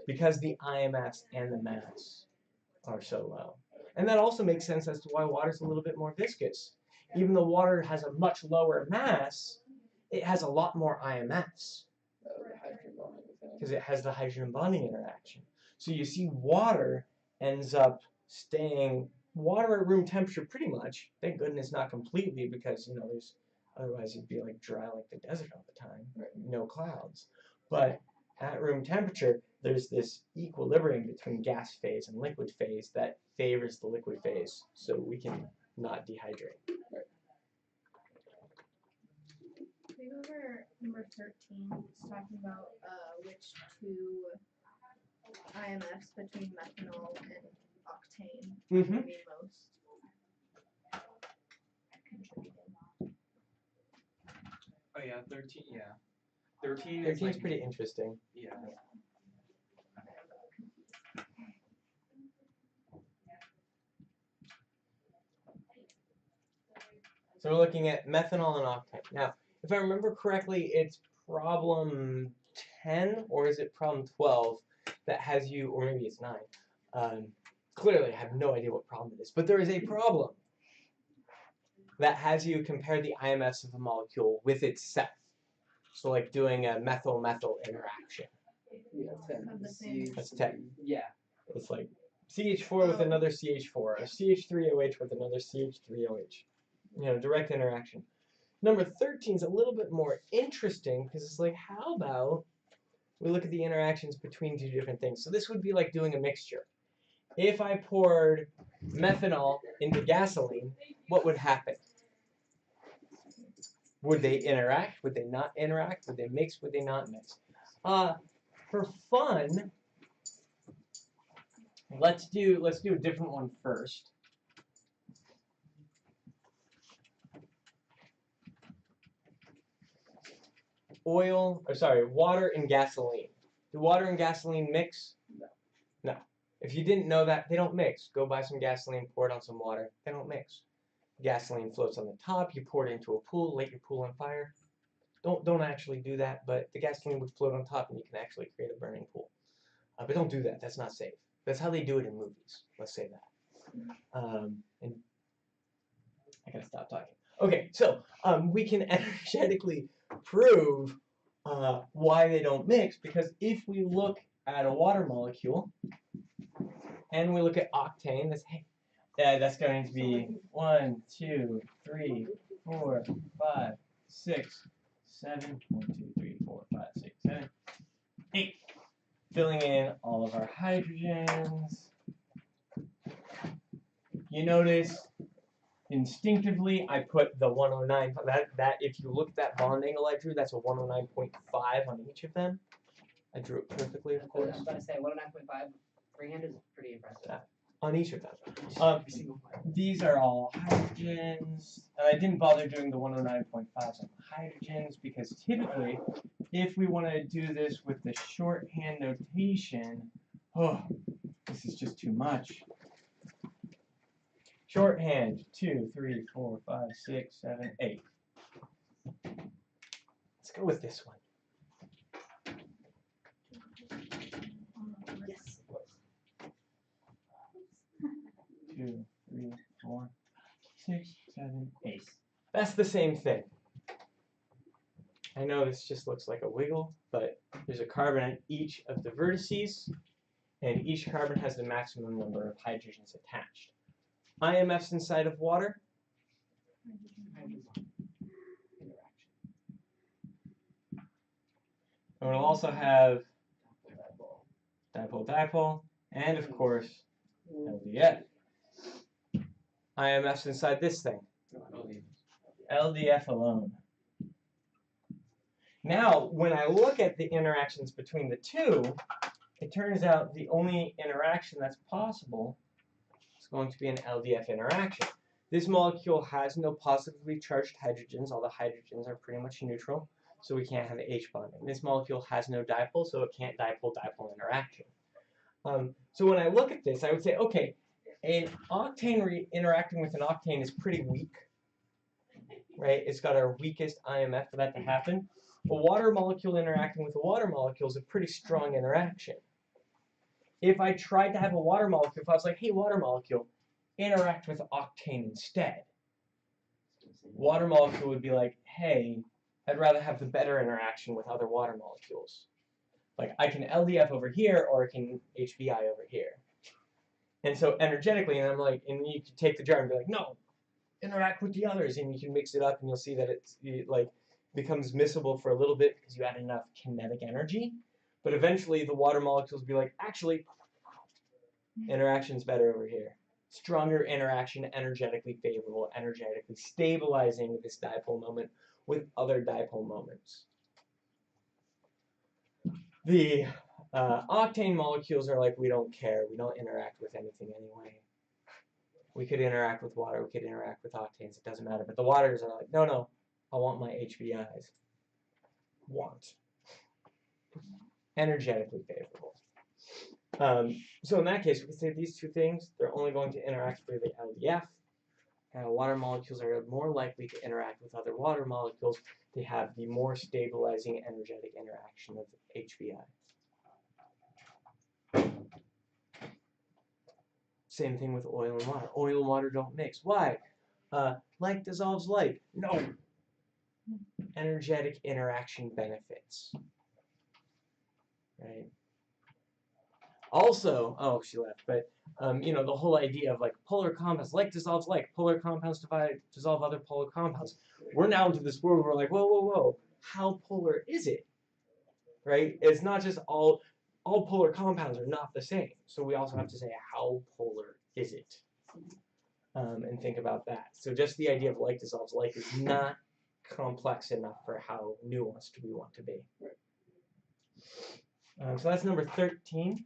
because the IMFs and the mass are so low. And that also makes sense as to why water is a little bit more viscous. Even though water has a much lower mass, it has a lot more IMFs because it has the hydrogen bonding interaction. So you see water ends up staying water at room temperature pretty much. Thank goodness not completely, because there's otherwise it'd be like dry like the desert all the time, no clouds. But at room temperature, there's this equilibrium between gas phase and liquid phase that favors the liquid phase, so we can not dehydrate. Can we go over number 13? It's talking about which two IMFs between methanol and octane would be most contributing. Oh yeah, 13. Yeah, 13 is 13 is like, pretty interesting. yeah. So we're looking at methanol and octane. Now, if I remember correctly, it's problem 10 or is it problem 12 that has you, or maybe it's 9. Clearly, I have no idea what problem it is, but there is a problem that has you compare the IMFs of a molecule with itself. So like doing a methyl-methyl interaction. Yeah, 10. Of the same. That's 10. Yeah. It's like CH4 with another CH4, or CH3OH with another CH3OH. Direct interaction. Number 13 is a little bit more interesting because it's like, how about we look at the interactions between two different things? So this would be like doing a mixture. If I poured methanol into gasoline, what would happen? Would they interact? Would they not interact? Would they mix? Would they not mix? For fun, let's do a different one first. Water and gasoline. Do water and gasoline mix? No. If you didn't know that, they don't mix. Go buy some gasoline, pour it on some water. They don't mix. Gasoline floats on the top. You pour it into a pool, light your pool on fire. Don't actually do that, but the gasoline would float on top and you can actually create a burning pool. But don't do that. That's not safe. That's how they do it in movies. Let's say that. And I gotta stop talking. Okay, so we can energetically prove why they don't mix, because if we look at a water molecule and we look at octane, that's going to be 1, 2, 3, 4, 5, 6, 7, 1, 2, 3, 4, 5, 6, 7, 8. Filling in all of our hydrogens. You notice instinctively I put the 109. That if you look at that bond angle I drew, that's a 109.5 on each of them. I drew it perfectly, of I course. was about to say 109.5 freehand is pretty impressive. On each of them. These are all hydrogens, and I didn't bother doing the 109.5s on hydrogens because typically, if we want to do this with the shorthand notation, this is just too much. Shorthand 2, 3, 4, 5, 6, 7, 8. Let's go with this one. Yes. 2, 3, 4, 6, 7, 8. That's the same thing. I know this just looks like a wiggle, but there's a carbon on each of the vertices, and each carbon has the maximum number of hydrogens attached. IMFs inside of water. And we'll also have dipole-dipole, and of course, LDF. IMFs inside this thing. LDF alone. Now, when I look at the interactions between the two, it turns out the only interaction that's possible is going to be an LDF interaction. This molecule has no positively charged hydrogens. All the hydrogens are pretty much neutral, so we can't have H bonding. This molecule has no dipole, so it can't dipole-dipole interaction. So when I look at this, I would say, okay, an octane interacting with an octane is pretty weak, right? It's got our weakest IMF for that to happen. A water molecule interacting with a water molecule is a pretty strong interaction. If I tried to have a water molecule, if I was like, hey, water molecule, interact with octane instead, water molecule would be like, hey, I'd rather have the better interaction with other water molecules. Like, I can LDF over here, or I can HBI over here. And so energetically, and I'm like, and you can take the jar and be like, no, interact with the others, and you can mix it up, and you'll see that it like becomes miscible for a little bit because you add enough kinetic energy. But eventually, the water molecules will be like, actually, interaction's better over here. Stronger interaction, energetically favorable, energetically stabilizing this dipole moment with other dipole moments. The octane molecules are like, we don't care. We don't interact with anything anyway. We could interact with water. We could interact with octanes. It doesn't matter. But the waters are like, no, no. I want my HBIs. Want. Energetically favorable. So in that case, we can say these two things, they're only going to interact through the LDF. Water molecules are more likely to interact with other water molecules. They have the more stabilizing energetic interaction of HBI. Same thing with oil and water. Oil and water don't mix. Why? Like dissolves like. No. Energetic interaction benefits. Right? Also, oh, she left, but you know, the whole idea of like polar compounds, like dissolves like, polar compounds dissolve other polar compounds. We're now into this world where we're like, whoa, whoa, whoa, how polar is it? Right? It's not just all polar compounds are not the same. So we also have to say, how polar is it? And think about that. So just the idea of like dissolves like is not complex enough for how nuanced we want to be. So that's number 13.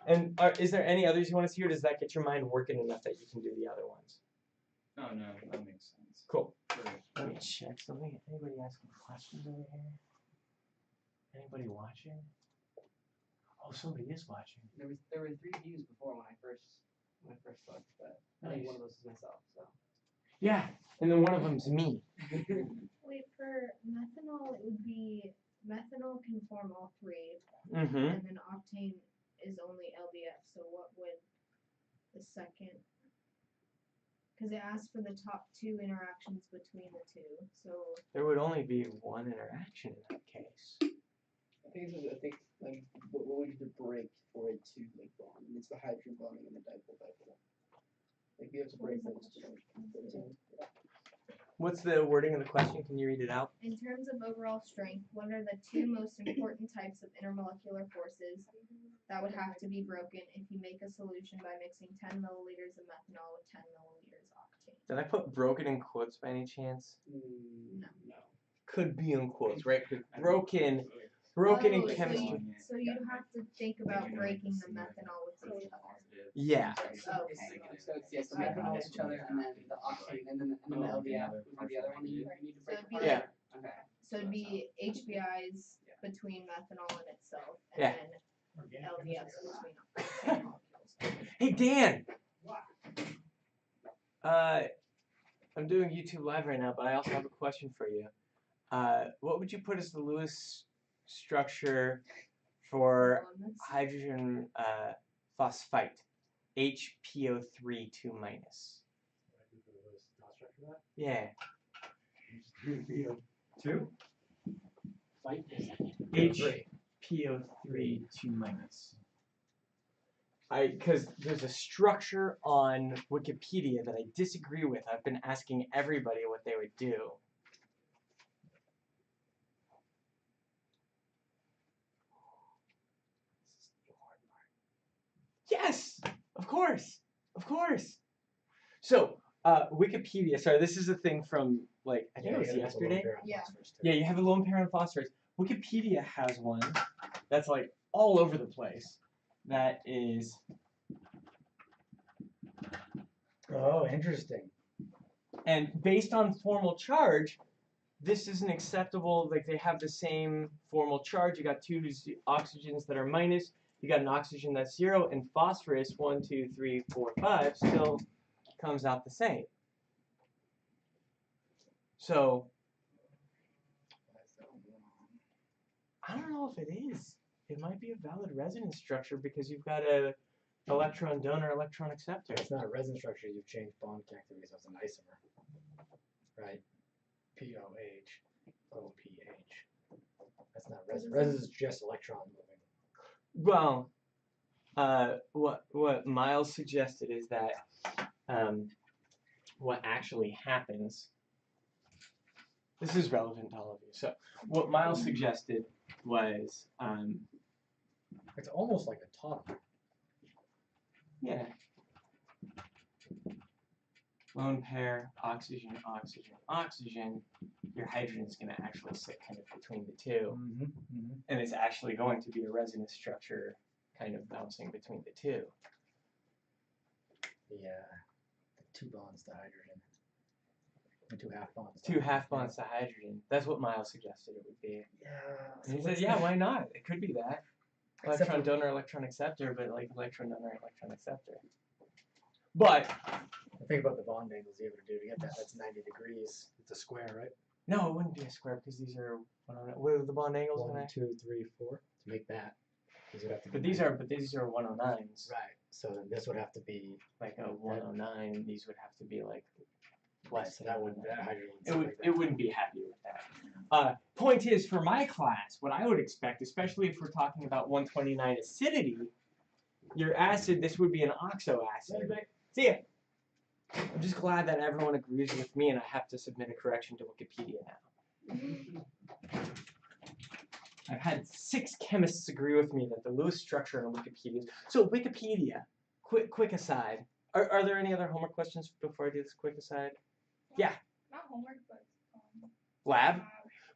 And is there any others you want to see, or does that get your mind working enough that you can do the other ones? Oh, no, that makes sense. Cool. Let me check something. Anybody asking questions over here? Anybody watching? Oh, somebody is watching. There were 3 views before when I first looked, but I think one of those is myself. So. Yeah, and then one of them's me. Wait, for methanol, it would be methanol can form all 3, Mm-hmm. and then octane is only LDF. So what would the second, because it asks for the top 2 interactions between the two. So There would only be one interaction in that case. I think like what would you break for it to like bond? And it's the hydrogen bonding and the dipole. Like you have to break those two. What's the wording of the question? Can you read it out? in terms of overall strength, what are the 2 most important types of intermolecular forces that would have to be broken if you make a solution by mixing 10 milliliters of methanol with 10 milliliters octane? Did I put broken in quotes by any chance? No. Could be in quotes, right? Because broken in Oh, chemistry. So you have to think about breaking the methanol with each other. Yeah. Okay. So it's the methanol with each other, and then the octane, and then the LDF would be the other one you need to So break it'd be apart. Yeah. Okay. So it'd be HBIs between methanol and itself, and Yeah. then LDS between octane molecules. Hey Dan. I'm doing YouTube Live right now, but I also have a question for you. What would you put as the Lewis structure for hydrogen phosphite? HPO3 2 minus. Yeah. Two? Fight is HPO3 2 minus. Because there's a structure on Wikipedia that I disagree with. I've been asking everybody what they would do. Yes, of course, of course. So, Wikipedia. Sorry, this is a thing from like I think it was yesterday. Yeah. Yeah, you have a lone pair on phosphorus. Wikipedia has one that's like all over the place. That is. Oh, interesting. And based on formal charge, this isn't acceptable. Like they have the same formal charge. You got 2 oxygens that are minus. You got an oxygen that's 0, and phosphorus 1, 2, 3, 4, 5 still comes out the same. So I don't know if it is. It might be a valid resonance structure because you've got a electron donor, electron acceptor. It's not a resin structure, you've changed bond connectivity, so it's an isomer. Right? POH, OPH. That's not resin. Resin is just electron moving. Well, what Miles suggested is that what actually happens. This is relevant to all of you. So what Miles suggested was It's almost like a top. yeah. Lone pair, oxygen, oxygen, oxygen. Your hydrogen is going to actually sit kind of between the two. And it's actually going to be a resonance structure kind of bouncing between the two. The 2 bonds to hydrogen. The 2 half bonds. 2 half bonds to hydrogen. That's what Miles suggested it would be. Yeah. And he said, yeah, why not? It could be that. Except Electron donor, electron acceptor, but like electron donor, electron acceptor. But think about the bond angles you have to do to get that. That's 90 degrees. It's a square, right? no, it wouldn't be a square because these are what are the bond angles? 1, 2, 3, 4. To make that, these would have to be. But these are 109s. Right. So then this would have to be. Like a 109. These would have to be like less. So that would that hydrogen. It wouldn't be happy with that. Point is, for my class, what I would expect, especially if we're talking about 129 acidity, your acid, this would be an oxo acid. See ya. I'm just glad that everyone agrees with me and I have to submit a correction to Wikipedia now. I've had 6 chemists agree with me that the Lewis structure on Wikipedia is... So Wikipedia, quick aside. Are there any other homework questions before I do this quick aside? Yeah. Not homework, but Lab?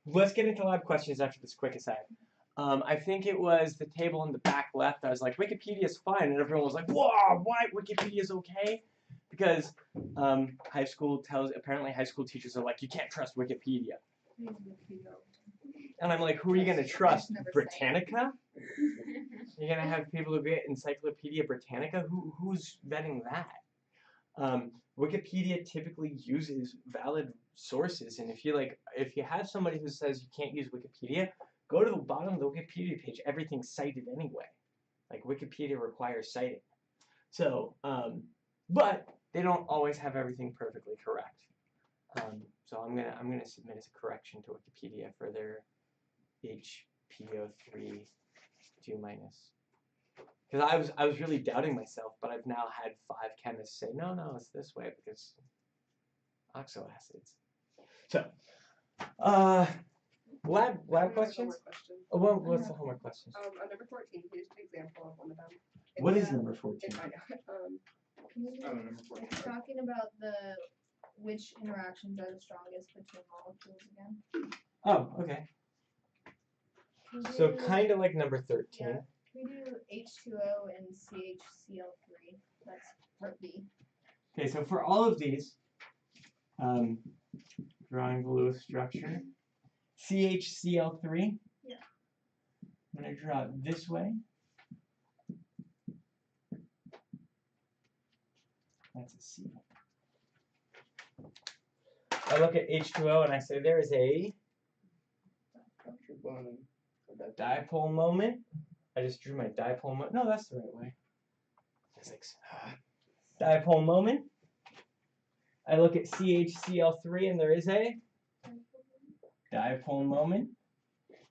Let's get into lab questions after this quick aside. I think it was the table in the back left. I was like, Wikipedia's fine. And everyone was like, whoa, why Wikipedia's okay? Because apparently high school teachers are like, you can't trust Wikipedia. And I'm like, who are you going to trust? Britannica? You're going to have people who get Encyclopedia Britannica? Who's vetting that? Wikipedia typically uses valid sources, and if you have somebody who says you can't use Wikipedia, go to the bottom of the Wikipedia page. Everything's cited anyway. Like Wikipedia requires citing. So, but they don't always have everything perfectly correct. So I'm gonna submit as a correction to Wikipedia for their HPO3 2 minus. Because I was really doubting myself, but I've now had 5 chemists say no, it's this way because oxoacids. So, lab questions. Oh, well, what's the homework questions? On number 14, here's an example of one of them. What is number 14? If I know. Oh, number 14. It's talking about which interactions are the strongest between molecules again. Oh, okay. Can So we do- kind of like number 13. Yeah. Can we do H2O and CHCl3? That's part B. Okay, so for all of these, drawing the Lewis structure, CHCl3. Yeah. I'm going to draw it this way. That's a C. I look at H2O and I say there is a Hydrogen bonding. dipole moment. I just drew my dipole moment. No, that's the right way. Physics. Dipole moment. I look at CHCl3 and there is a dipole moment.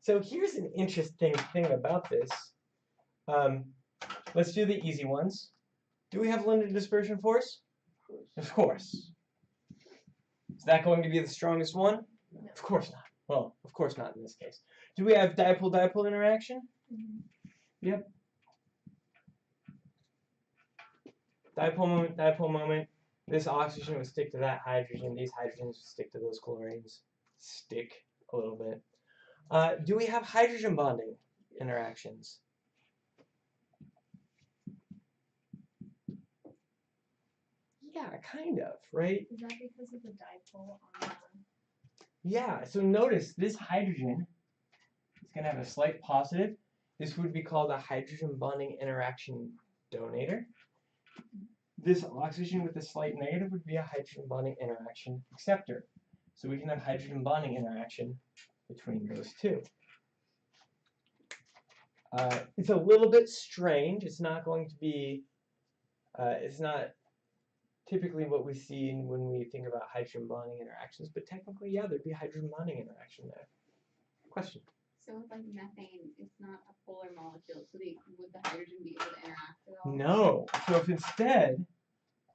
So here's an interesting thing about this. Let's do the easy ones. Do we have limited dispersion force? Of course. Is that going to be the strongest one? No. Of course not. Well, of course not in this case. Do we have dipole-dipole interaction? Mm-hmm. Yep. Dipole moment. This oxygen would stick to that hydrogen. These hydrogens would stick to those chlorines. Stick a little bit. Do we have hydrogen bonding interactions? Yeah, kind of, right? Is that because of the dipole on the... Yeah, so notice this hydrogen is going to have a slight positive. This would be called a hydrogen bonding interaction donator. This oxygen with a slight negative would be a hydrogen bonding interaction acceptor. So we can have hydrogen bonding interaction between those two. It's a little bit strange. It's not going to be, it's not typically what we see when we think about hydrogen bonding interactions, but technically, yeah, there'd be hydrogen bonding interaction there. Question? So with like methane, it's not a polar molecule, so would the hydrogen be able to interact at all? No. So if instead,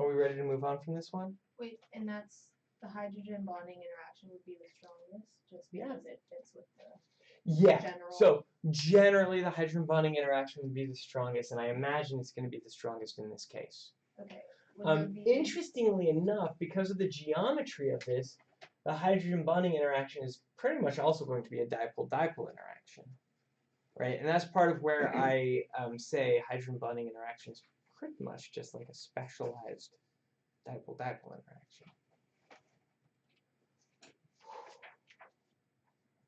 are we ready to move on from this one? Wait, and that's the hydrogen bonding interaction would be the strongest, just because it fits with the Yeah. general... So generally, the hydrogen bonding interaction would be the strongest, and I imagine it's going to be the strongest in this case. Okay. Would there be... Interestingly enough, because of the geometry of this, the hydrogen bonding interaction is pretty much also going to be a dipole-dipole interaction, right? And that's part of where I say hydrogen bonding interaction is pretty much just like a specialized dipole-dipole interaction.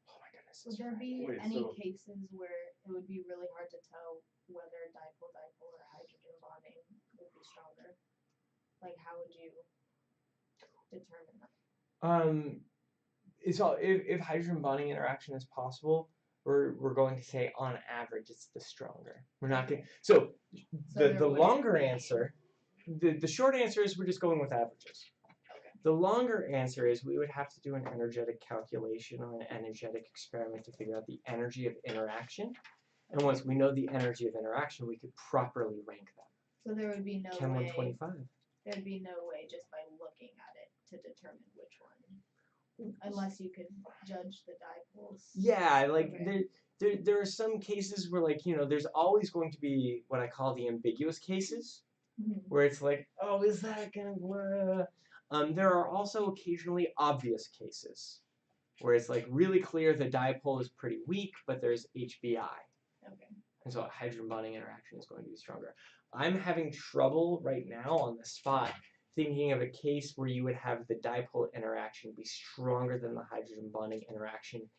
Oh my goodness. Would there be Wait, any so- cases where it would be really hard to tell whether dipole-dipole or hydrogen bonding would be stronger? Like, how would you determine that? It's all if hydrogen bonding interaction is possible, we're going to say on average it's the stronger. We're not going. So there the wouldn't longer be- answer, the short answer is we're just going with averages. Okay. The longer answer is we would have to do an energetic calculation or an energetic experiment to figure out the energy of interaction. And once we know the energy of interaction, we could properly rank them. So there would be no Chem way. 125. There'd be no way just by looking at it to determine which one, unless you could judge the dipoles. Yeah, like Okay. there are some cases where, like, you know, there's always going to be what I call the ambiguous cases, Mhm. where it's like, oh, is that gonna work? There are also occasionally obvious cases, where it's like really clear the dipole is pretty weak, but there's HBI, Okay. and so a hydrogen bonding interaction is going to be stronger. I'm having trouble right now on the spot thinking of a case where you would have the dipole interaction be stronger than the hydrogen bonding interaction,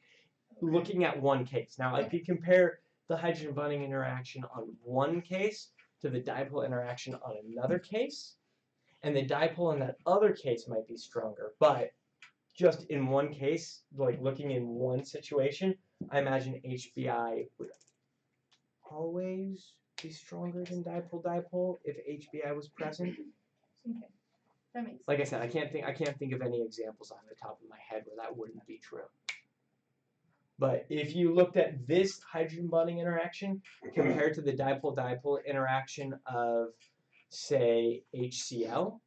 looking at one case. Now, I could compare the hydrogen bonding interaction on one case to the dipole interaction on another case, and the dipole in that other case might be stronger, but just in one case, like looking in one situation, I imagine HBI would always be stronger than dipole-dipole if HBI was present. Okay, that makes sense. Like I said, I can't think of any examples off the top of my head where that wouldn't be true. But if you looked at this hydrogen bonding interaction compared to the dipole-dipole interaction of, say, HCl,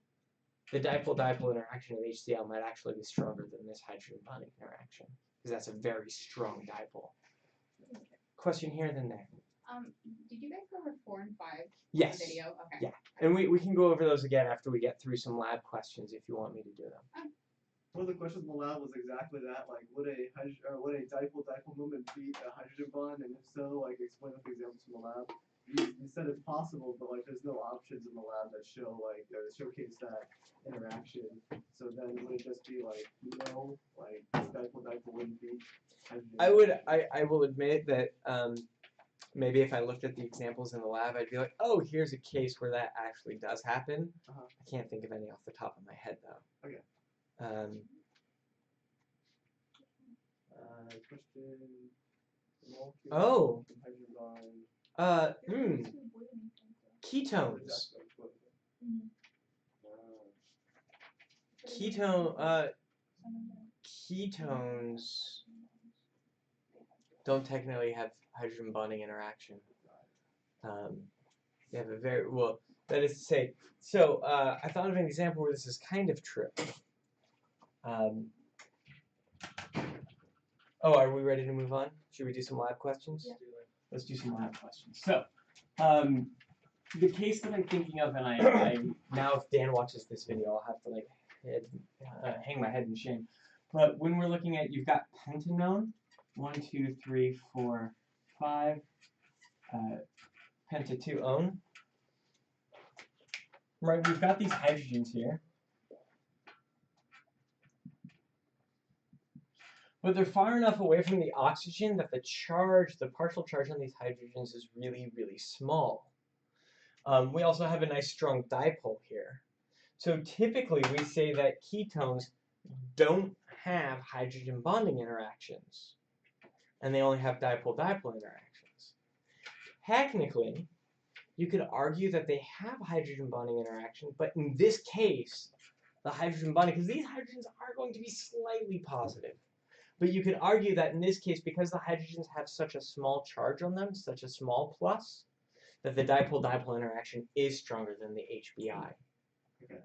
the dipole-dipole interaction of HCl might actually be stronger than this hydrogen bonding interaction, because that's a very strong dipole. Question here, then there. Did you guys go over 4 and 5 Yes. in the video? Okay. Yeah. And we can go over those again after we get through some lab questions if you want me to do them. One of the questions in the lab was exactly that, like, would a dipole-dipole movement beat a hydrogen bond, and if so, like, explain with examples from the lab. You said it's possible, but like, there's no options in the lab that show like showcase that interaction. So then would it just be like, no, like dipole-dipole wouldn't beat hydrogen? I will admit that maybe if I looked at the examples in the lab, I'd be like, oh, here's a case where that actually does happen. I can't think of any off the top of my head though. Okay. Question. Oh. Hydrogen bond. Ketones. Ketones don't technically have hydrogen bonding interaction. They have a very, well, that is to say, so I thought of an example where this is kind of true. Oh, are we ready to move on? Should we do some lab questions? Yeah. Let's do some lab questions. So, the case that I'm thinking of, and I now if Dan watches this video, I'll have to like hang my head in shame. But when we're looking at, you've got pentanone, 1, 2, 3, 4, 5, penta-2-one. Right, we've got these hydrogens here. But they're far enough away from the oxygen that the charge, the partial charge on these hydrogens is really, really small. We also have a nice strong dipole here. So typically we say that ketones don't have hydrogen bonding interactions. And they only have dipole-dipole interactions. Technically, you could argue that they have hydrogen bonding interaction, but in this case, the hydrogen bonding, because these hydrogens are going to be slightly positive. But you could argue that in this case, because the hydrogens have such a small charge on them, such a small plus, that the dipole-dipole interaction is stronger than the HBI. Okay.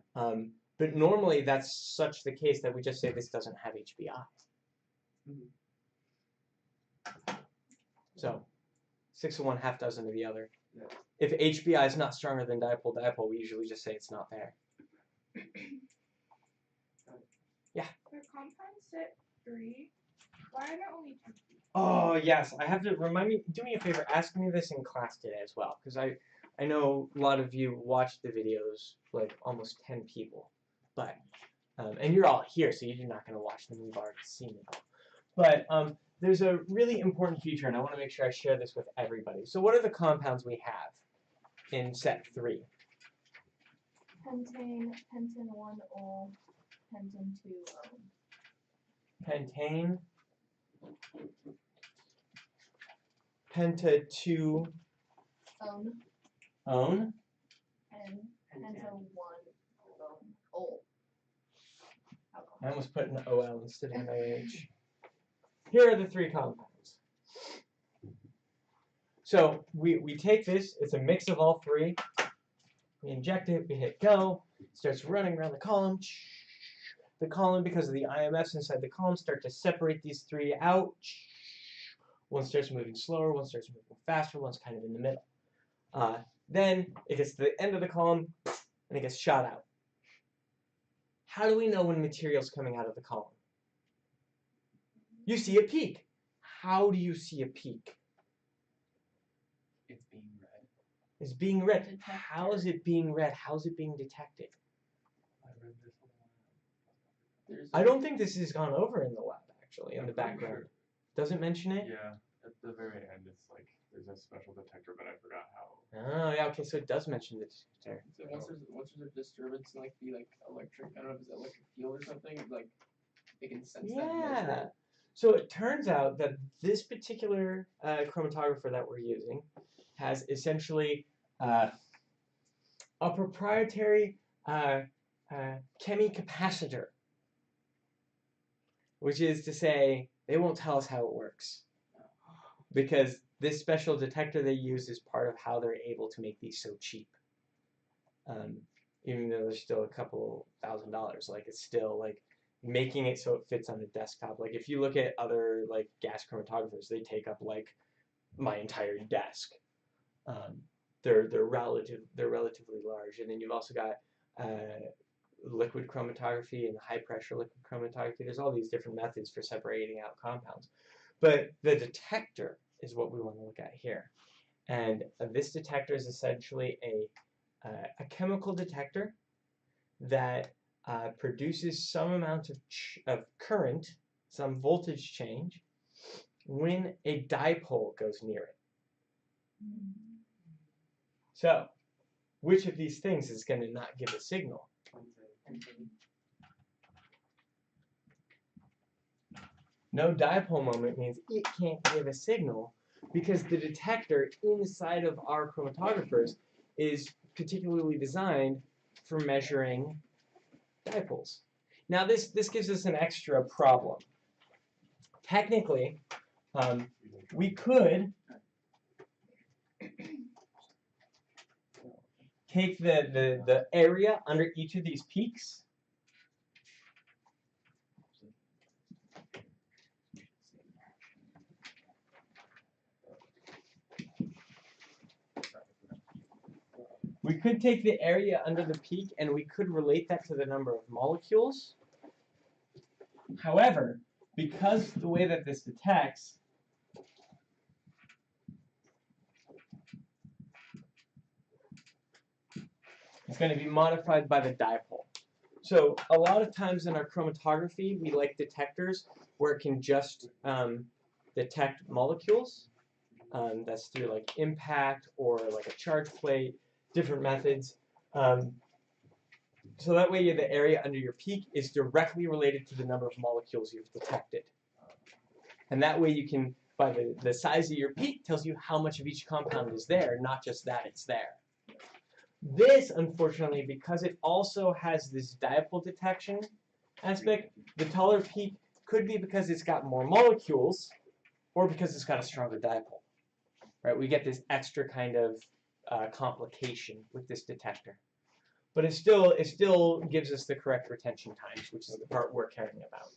But normally that's such the case that we just say this doesn't have HBI. So, 6 of one, half dozen of the other. Yeah. If HBI is not stronger than dipole-dipole, we usually just say it's not there. Yeah. For compound set 3, why are there only 2 people? Oh, yes. I have to remind me, do me a favor, ask me this in class today as well. Because I know a lot of you watched the videos, like almost 10 people. But, and you're all here, so you're not going to watch them. You've already seen it all. But there's a really important feature, and I want to make sure I share this with everybody. So what are the compounds we have in set 3? Pentane, pentan-1-ol, pentan-2-ol. Pentane, penta-2-one, and penta-1-ol. I almost put an OL instead of an OH. Here are the 3 compounds. So we take this, it's a mix of all 3. We inject it, we hit go, it starts running around the column. The column, because of the IMFs inside the column, start to separate these 3 out. One starts moving slower, one starts moving faster, one's kind of in the middle. Then it gets to the end of the column, and it gets shot out. How do we know when material's coming out of the column? You see a peak. How do you see a peak? It's being read. It's being read. How is it being read? How is it being detected? I don't think this has gone over in the lab, actually, in the background. Does it mention it? Yeah, at the very end, it's like there's a special detector, but I forgot how. Oh, yeah, okay, so it does mention the detector. So once there's a disturbance, like the electric, I don't know if it's electric field or something, like they can sense that. Yeah. So it turns out that this particular chromatographer that we're using has essentially a proprietary chemicapacitor, which is to say they won't tell us how it works, because this special detector they use is part of how they're able to make these so cheap. Even though there's still a couple $1,000s, like it's still like making it so it fits on a desktop. Like if you look at other like gas chromatographers, they take up like my entire desk. They're relatively large, and then you've also got liquid chromatography and high pressure liquid chromatography. There's all these different methods for separating out compounds, but the detector is what we want to look at here. And this detector is essentially a chemical detector that produces some amount of current, some voltage change, when a dipole goes near it. So, which of these things is going to not give a signal? No dipole moment means it can't give a signal because the detector inside of our chromatographers is particularly designed for measuring dipoles. Now this gives us an extra problem. Technically, we could take the area under each of these peaks and we could relate that to the number of molecules. However, because the way that this detects is going to be modified by the dipole. So a lot of times in our chromatography, we like detectors where it can just detect molecules. That's through like impact or like a charge plate, different methods. So that way the area under your peak is directly related to the number of molecules you've detected. And that way you can, by the size of your peak, tells you how much of each compound is there, not just that it's there. This, unfortunately, because it also has this dipole detection aspect, the taller peak could be because it's got more molecules or because it's got a stronger dipole. Right? We get this extra kind of complication with this detector. But it still gives us the correct retention times, which is the part we're caring about.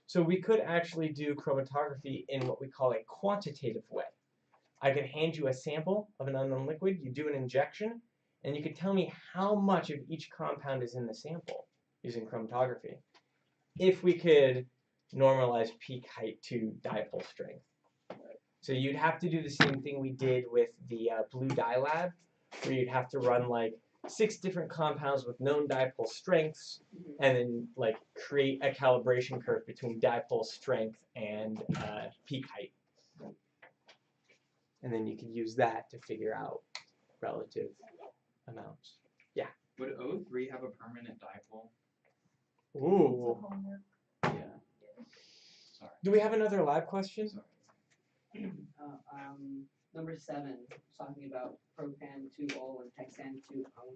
So we could actually do chromatography in what we call a quantitative way. I could hand you a sample of an unknown liquid, you do an injection, and you could tell me how much of each compound is in the sample using chromatography. If we could normalize peak height to dipole strength. So you'd have to do the same thing we did with the blue dye lab, where you'd have to run like 6 different compounds with known dipole strengths, and then like create a calibration curve between dipole strength and peak height. And then you could use that to figure out relative amounts. Yeah. Would O3 have a permanent dipole? Ooh. Yeah. Sorry. Do we have another lab question? Sorry. Number 7, talking about propan 2-ol and hexan 2-ol.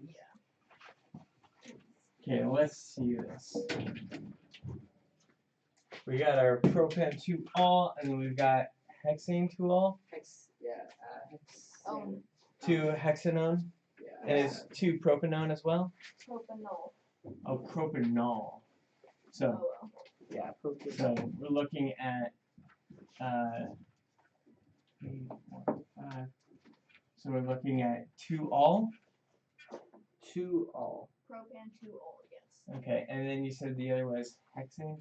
Okay, let's see this. We got our propan 2-ol, and then we've got hexane 2-ol. Oh. 2-hexanone. Yeah. And it's 2-propanone as well? Propanol. Oh, propanol. So, Yeah, propan. so we're looking at 3, 4, 5. So we're looking at 2-ol. 2-ol. Propan 2-ol, yes. Okay, and then you said the other was hexane?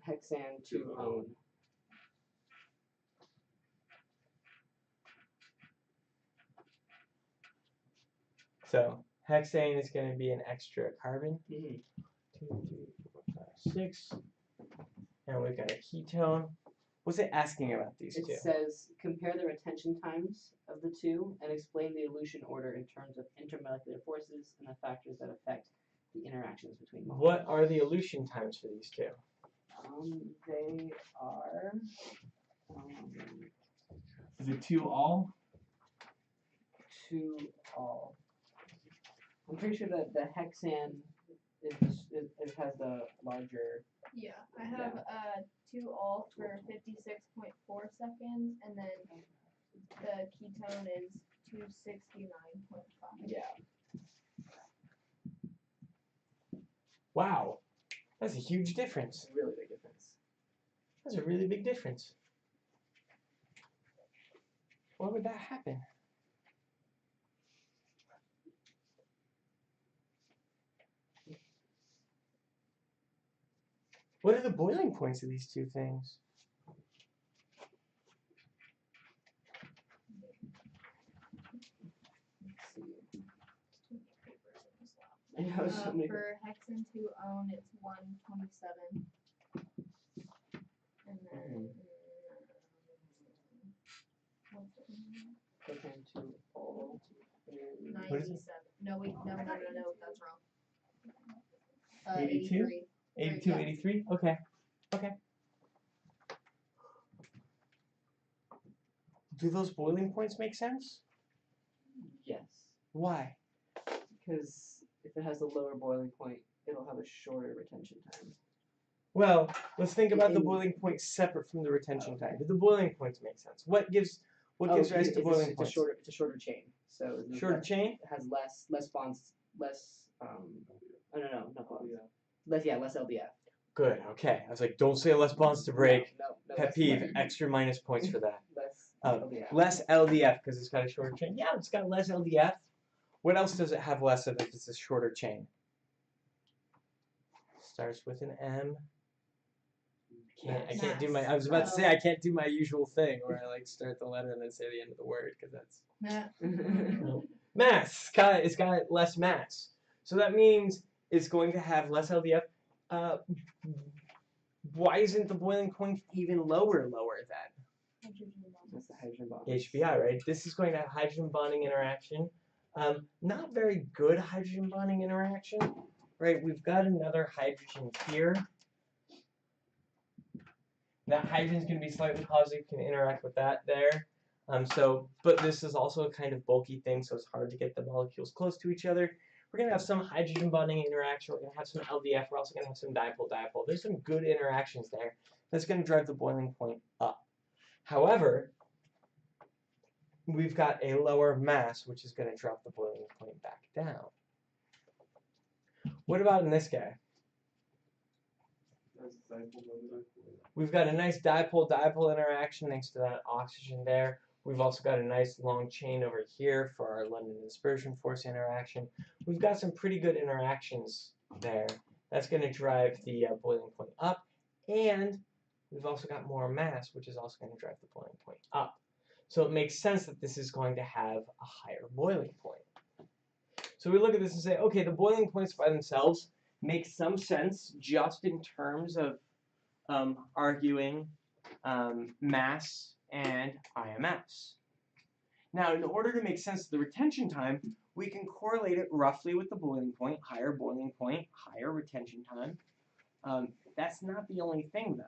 Hexan 2-ol. So hexane is going to be an extra carbon. Mm-hmm. 2, 3, 4, 5, 6. And we've got a ketone. What's it asking about these two? It says compare the retention times of the two and explain the elution order in terms of intermolecular forces and the factors that affect the interactions between molecules. What are the elution times for these two? They are. Is it 2-ol? 2 all. I'm pretty sure that the hexane it has the larger. Yeah, I have 2 all for 56.4 seconds, and then the ketone is 269.5. Yeah. Wow, that's a huge difference. It's a really big difference. That's a really big difference. Why would that happen? What are the boiling points of these two things? I know so many. For hexane 2-one, it's 127. And then Hexane 2 all. is 97. No, wait, no, that's wrong. 82? 83. 82, Yeah. 83? Okay. Okay. Do those boiling points make sense? Yes. Why? Because if it has a lower boiling point, it'll have a shorter retention time. Well, let's think about the boiling point separate from the retention time. Do the boiling points make sense? What gives rise to boiling it's points? It's a shorter chain. So it's Shorter chain? It has less bonds, less not bonds. Less LDF. Good. Okay. I was like, don't say less bonds to break. No, Pet less- peeve. Extra minus points for that. Less Oh, LDF. less LDF because it's got a shorter chain. Yeah, it's got less LDF. What else does it have less of if it's a shorter chain? Starts with an M. I can't do my. I was about to say I can't do my usual thing where I like start the letter and then say the end of the word because that's mass. It's got less mass, so that means it's going to have less LDF. Why isn't the boiling point even lower than? That's the hydrogen bond. HBI, right? This is going to have hydrogen bonding interaction. Not very good hydrogen bonding interaction, right? We've got another hydrogen here. That hydrogen's going to be slightly positive, can interact with that there. But this is also a kind of bulky thing, so it's hard to get the molecules close to each other. We're going to have some hydrogen bonding interaction. We're going to have some LDF. We're also going to have some dipole-dipole. There's some good interactions there. That's going to drive the boiling point up. However, we've got a lower mass, which is going to drop the boiling point back down. What about in this guy? We've got a nice dipole-dipole interaction thanks to that oxygen there. We've also got a nice long chain over here for our London dispersion force interaction. We've got some pretty good interactions there. That's going to drive the boiling point up. And we've also got more mass, which is also going to drive the boiling point up. So it makes sense that this is going to have a higher boiling point. So we look at this and say, okay, the boiling points by themselves make some sense just in terms of arguing mass and IMS. Now, in order to make sense of the retention time, we can correlate it roughly with the boiling point, higher retention time. That's not the only thing, though.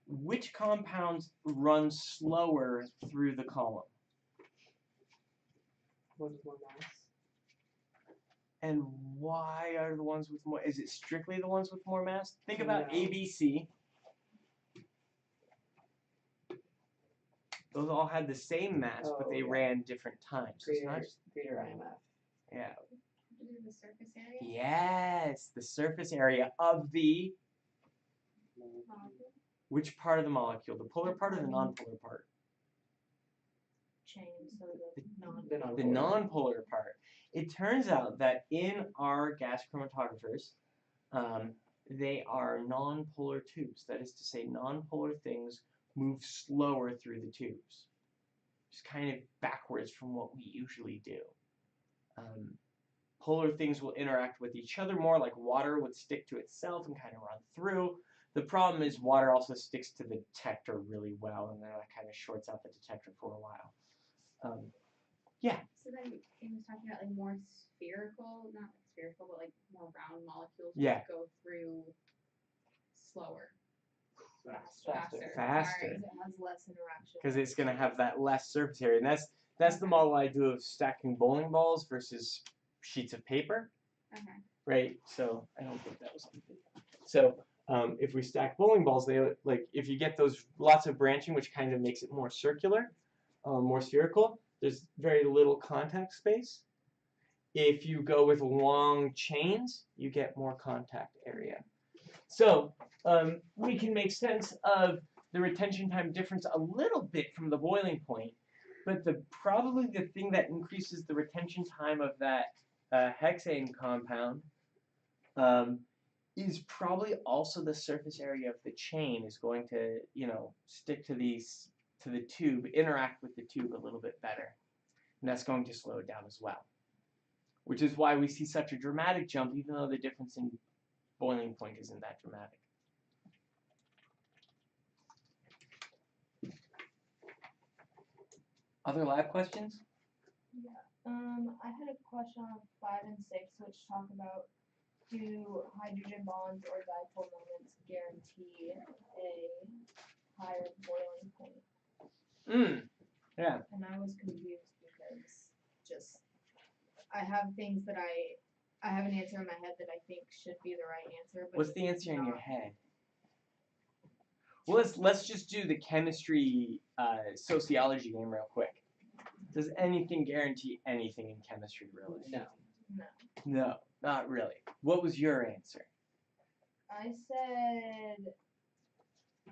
Which compounds run slower through the column? Ones with more mass. And why are the ones with more? Is it strictly the ones with more mass? Think about No. ABC. Those all had the same mass, but they ran different times. So it's not Greater IMF. yeah. The surface area? Yes, the surface area of the which part of the molecule? The polar part or the nonpolar part? Chain, so The nonpolar part. It turns out that in our gas chromatographers, they are nonpolar tubes. That is to say, nonpolar things move slower through the tubes. Just kind of backwards from what we usually do. Polar things will interact with each other more, like water would stick to itself and kind of run through. The problem is water also sticks to the detector really well, and then that kind of shorts out the detector for a while. Yeah. So then he was talking about like more spherical, not like spherical, but like more round molecules Yeah. that go through slower. Faster. Faster. Sorry. it has less interaction. Because it's going to have that less surface area. And That's the model I do of stacking bowling balls versus sheets of paper, Okay. right? So I don't think that was on the video. So if we stack bowling balls, they like if you get those lots of branching, which kind of makes it more circular, more spherical. There's very little contact space. If you go with long chains, you get more contact area. So we can make sense of the retention time difference a little bit from the boiling point, but probably the thing that increases the retention time of that hexane compound is probably also the surface area of the chain is going to, stick to the tube, interact with the tube a little bit better, and that's going to slow it down as well. Which is why we see such a dramatic jump, even though the difference in boiling point isn't that dramatic. Other lab questions? Yeah. I had a question on 5 and 6, which talk about do hydrogen bonds or dipole moments guarantee a higher boiling point? Yeah. And I was confused because I have things that I have an answer in my head that I think should be the right answer. But What's the answer in your head? Well, let's just do the chemistry sociology game real quick. Does anything guarantee anything in chemistry, really? No. No, not really. What was your answer? I said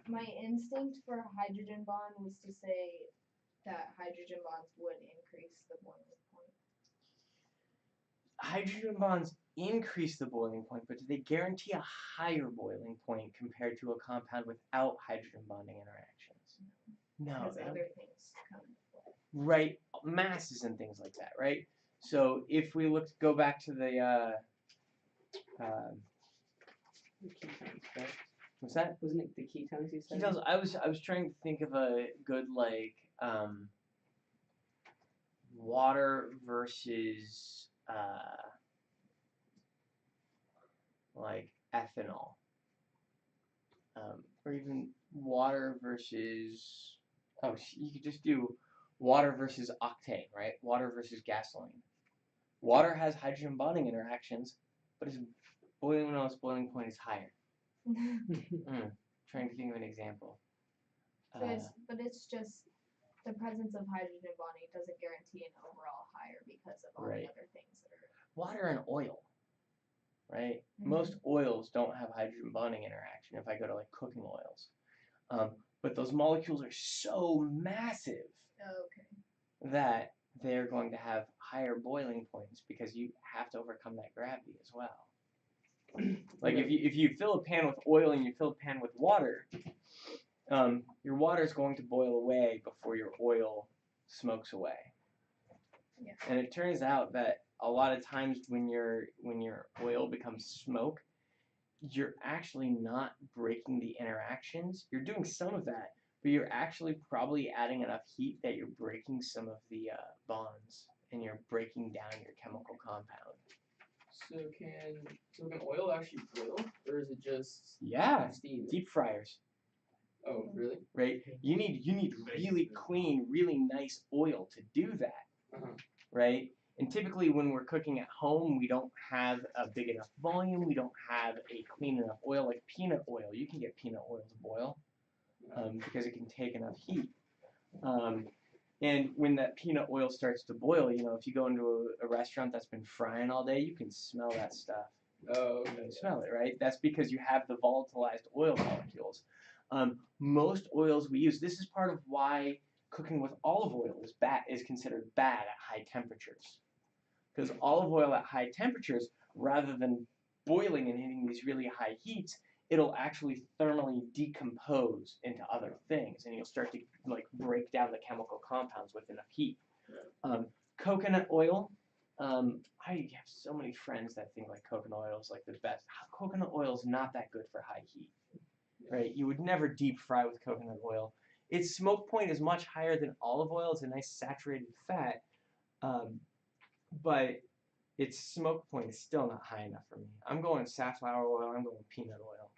my instinct for a hydrogen bond was to say that hydrogen bonds would increase the boiling point. Hydrogen bonds increase the boiling point, but do they guarantee a higher boiling point compared to a compound without hydrogen bonding interactions? No. Because other things come into play. Right, masses and things like that, right? So if we go back to the what's that? Wasn't it the ketones you said? Ketones. I was trying to think of a good water versus ethanol, or even water versus you could just do water versus octane, right? Water versus gasoline. Water has hydrogen bonding interactions, but its boiling point is higher. Trying to think of an example. But it's just the presence of hydrogen bonding doesn't guarantee an overall higher because of all the other things that are. Water and oil, right? Most oils don't have hydrogen bonding interaction if I go to cooking oils. But those molecules are so massive that they're going to have higher boiling points because you have to overcome that gravity as well. If you fill a pan with oil and you fill a pan with water, your water is going to boil away before your oil smokes away. Yeah. And it turns out that a lot of times when your oil becomes smoke, you're actually not breaking the interactions. You're doing some of that, but you're actually probably adding enough heat that you're breaking some of the bonds and you're breaking down your chemical compound. So can oil actually boil, or is it just steam? Deep fryers. Oh, really? Right. You need really clean, really nice oil to do that. Right. And typically when we're cooking at home, we don't have a big enough volume. We don't have a clean enough oil, like peanut oil. You can get peanut oil to boil because it can take enough heat. And when that peanut oil starts to boil, if you go into a restaurant that's been frying all day, you can smell that stuff. Oh, okay. You can smell it, right? That's because you have the volatilized oil molecules. Most oils we use, this is part of why cooking with olive oil is considered bad at high temperatures. Because olive oil at high temperatures, rather than boiling and hitting these really high heats, it'll actually thermally decompose into other things, and you'll start to break down the chemical compounds with enough heat. Coconut oil, I have so many friends that think coconut oil is the best. Coconut oil is not that good for high heat, right? You would never deep fry with coconut oil. Its smoke point is much higher than olive oil. It's a nice saturated fat, but its smoke point is still not high enough for me. I'm going safflower oil. I'm going peanut oil.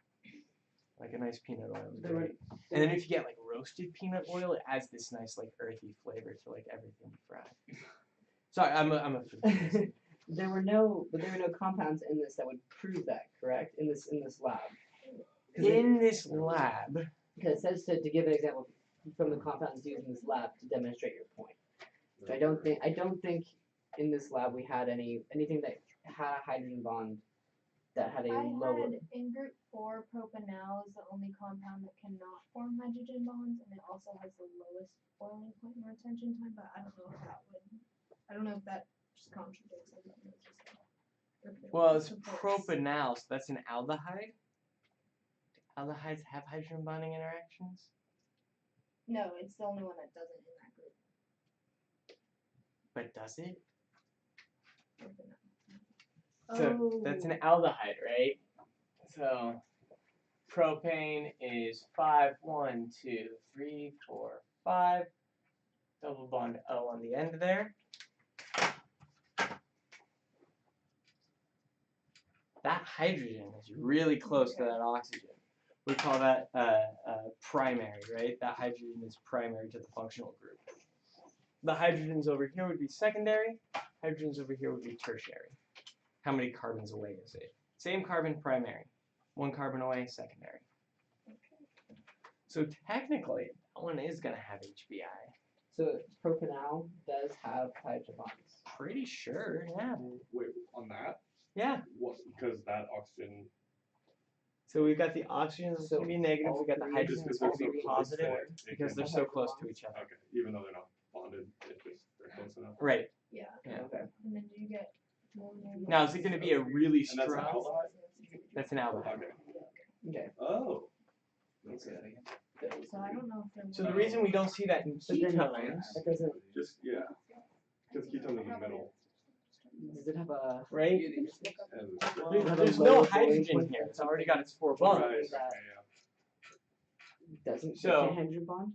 Like a nice peanut oil is There were- great. And then if you get like roasted peanut oil, it adds this nice like earthy flavor to like everything you fry. Sorry, I'm a food. There were no compounds in this that would prove that, correct? In this lab. In this lab, Because it says to give an example from the compounds used in this lab to demonstrate your point. So I don't think in this lab we had anything that had a hydrogen bond that had a I lower. had in group 4, propanal is the only compound that cannot form hydrogen bonds, and it also has the lowest boiling point and retention time. But I don't know if that just contradicts everything that's just said. well, it's propanal, so that's an aldehyde. Aldehydes have hydrogen bonding interactions. No, it's the only one that doesn't in that group. But does it? Propanal. So that's an aldehyde, right? So propane is 5, 1, 2, 3, 4, 5. Double bond O on the end there. That hydrogen is really close to that oxygen. We call that primary, right? That hydrogen is primary to the functional group. The hydrogens over here would be secondary. Hydrogens over here would be tertiary. How many carbons away is it? Same carbon, primary. 1 carbon away, secondary. So technically, that one is going to have HBI. So propanal does have hydrogen bonds. Pretty sure, yeah. Wait, on that? Yeah. What? Because that oxygen. So we've got the oxygens that's going to be negative. We've got the all three- hydrogens that's going to be positive because they're so close to each other. Okay, even though they're not bonded, they're close enough. Right. Yeah. Yeah. Okay. And then you get. Now, is it going to be a really And that's an strong? aldehyde? That's an aldehyde. Okay. Okay. Oh. So I don't know if they're. So the reason we don't see that in But then ketones, that doesn't. Just, yeah. Because ketone is in the middle. Does it have a? right? And There's no hydrogen here. It's already got its 4 bonds. Right, okay, that- yeah. Doesn't So- get hydrogen bond?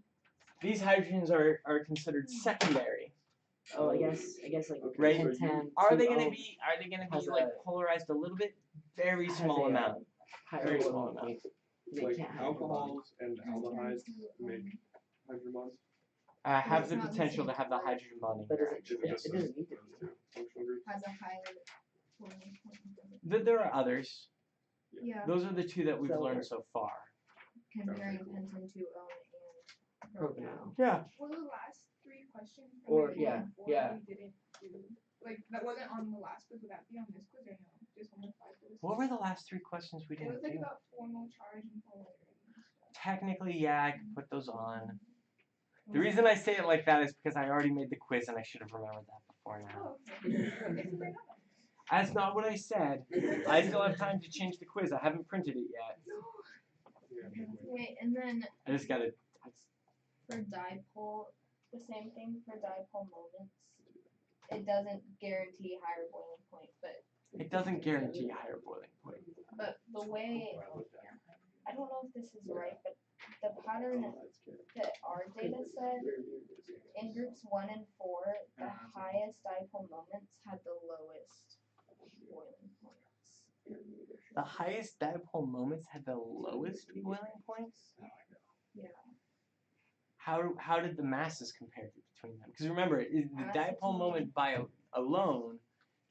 These hydrogens are considered secondary. Oh, I guess like Right. 10, Are they 2, gonna oh, be has like a- polarized a little bit? Very has small a, amount. higher Very boiling small amount. point. They Like can't have hydrogen bond. alcohols and aldehydes make hydrogen bonds. Have It's the not the potential to same have the hydrogen bonding. But does it? Is it just It those, doesn't need to. those two functional groups? Has a higher boiling point. There are others. Yeah. Those are the 2 that we've So- learned so far. Comparing pentane to and Propanal. Yeah. Were the last 3 questions from Or- like yeah, 1 and 4 yeah. that we didn't do? Like that wasn't on the last quiz. Would that be on this quiz or no? Just 1 to 5 for this. What were the last 3 questions we It didn't was like do? about formal charge and polarity and stuff. Technically, yeah, I could put those on. The reason I say it like that is because I already made the quiz and I should have remembered that before now. Oh, okay. It's very nice. That's not what I said. I still have time to change the quiz. I haven't printed it yet. Wait, and then I just gotta. for dipole, the same thing for dipole moments. It doesn't guarantee higher boiling point, but It doesn't guarantee higher boiling point. the way I don't know if this is right, but the pattern that our data said in groups 1 and 4, the highest dipole moments had the lowest boiling points. The highest dipole moments had the lowest boiling points. Yeah. How did the masses compare between them? Because remember, the dipole moment by alone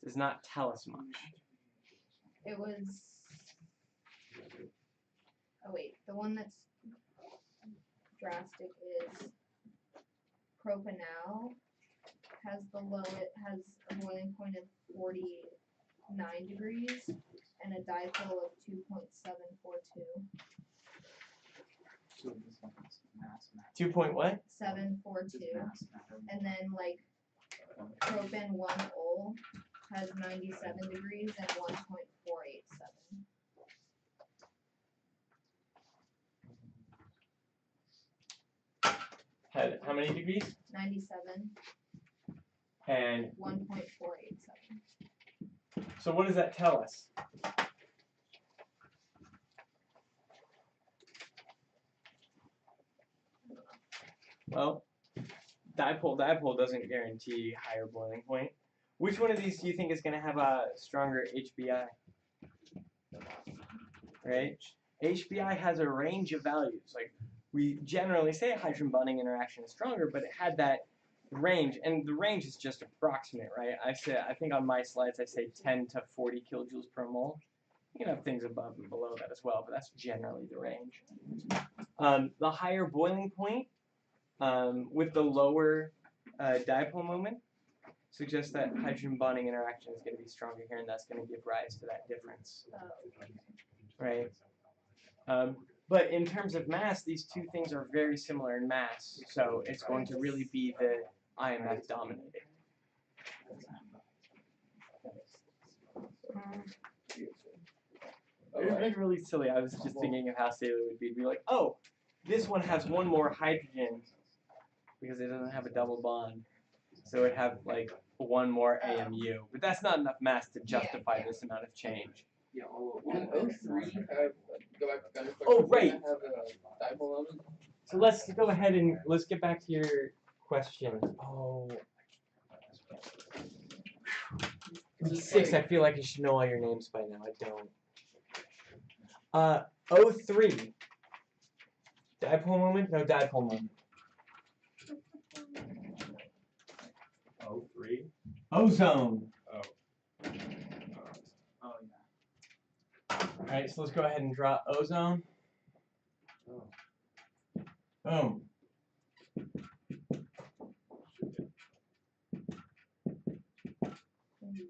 does not tell us much. It was. Oh wait, the one that's drastic is propanal has a boiling point of 49 degrees and a dipole of 2.742. 2 point what? 742. And then like propan 1-ol has 97 degrees and 1.487. Had how many degrees? 97, And 1.487. so what does that tell us? Well, dipole doesn't guarantee higher boiling point. Which one of these do you think is going to have a stronger HBI? Right? HBI has a range of values. Like we generally say a hydrogen bonding interaction is stronger, but it had that range, and the range is just approximate, right? I think on my slides I say 10 to 40 kilojoules per mole. You can have things above and below that as well, but that's generally the range. The higher boiling point with the lower dipole moment suggests that hydrogen bonding interaction is going to be stronger here, and that's going to give rise to that difference, right? But in terms of mass, these two things are very similar in mass, so it's going to really be the IMF dominating. It was really silly. I was just thinking of how silly it would be to be like, oh, this one has one more hydrogen because it doesn't have a double bond. So it would have like one more AMU. But that's not enough mass to justify this amount of change. Yeah, can O3 have, go back to gunner Oh, right. have a dipole moment? So let's go ahead and let's get back to your question. Oh. 6, I feel like you should know all your names by now. I don't. O3. Dipole moment? No dipole moment. O3? Ozone. Oh. Oh, Alright, so let's go ahead and draw ozone. Boom.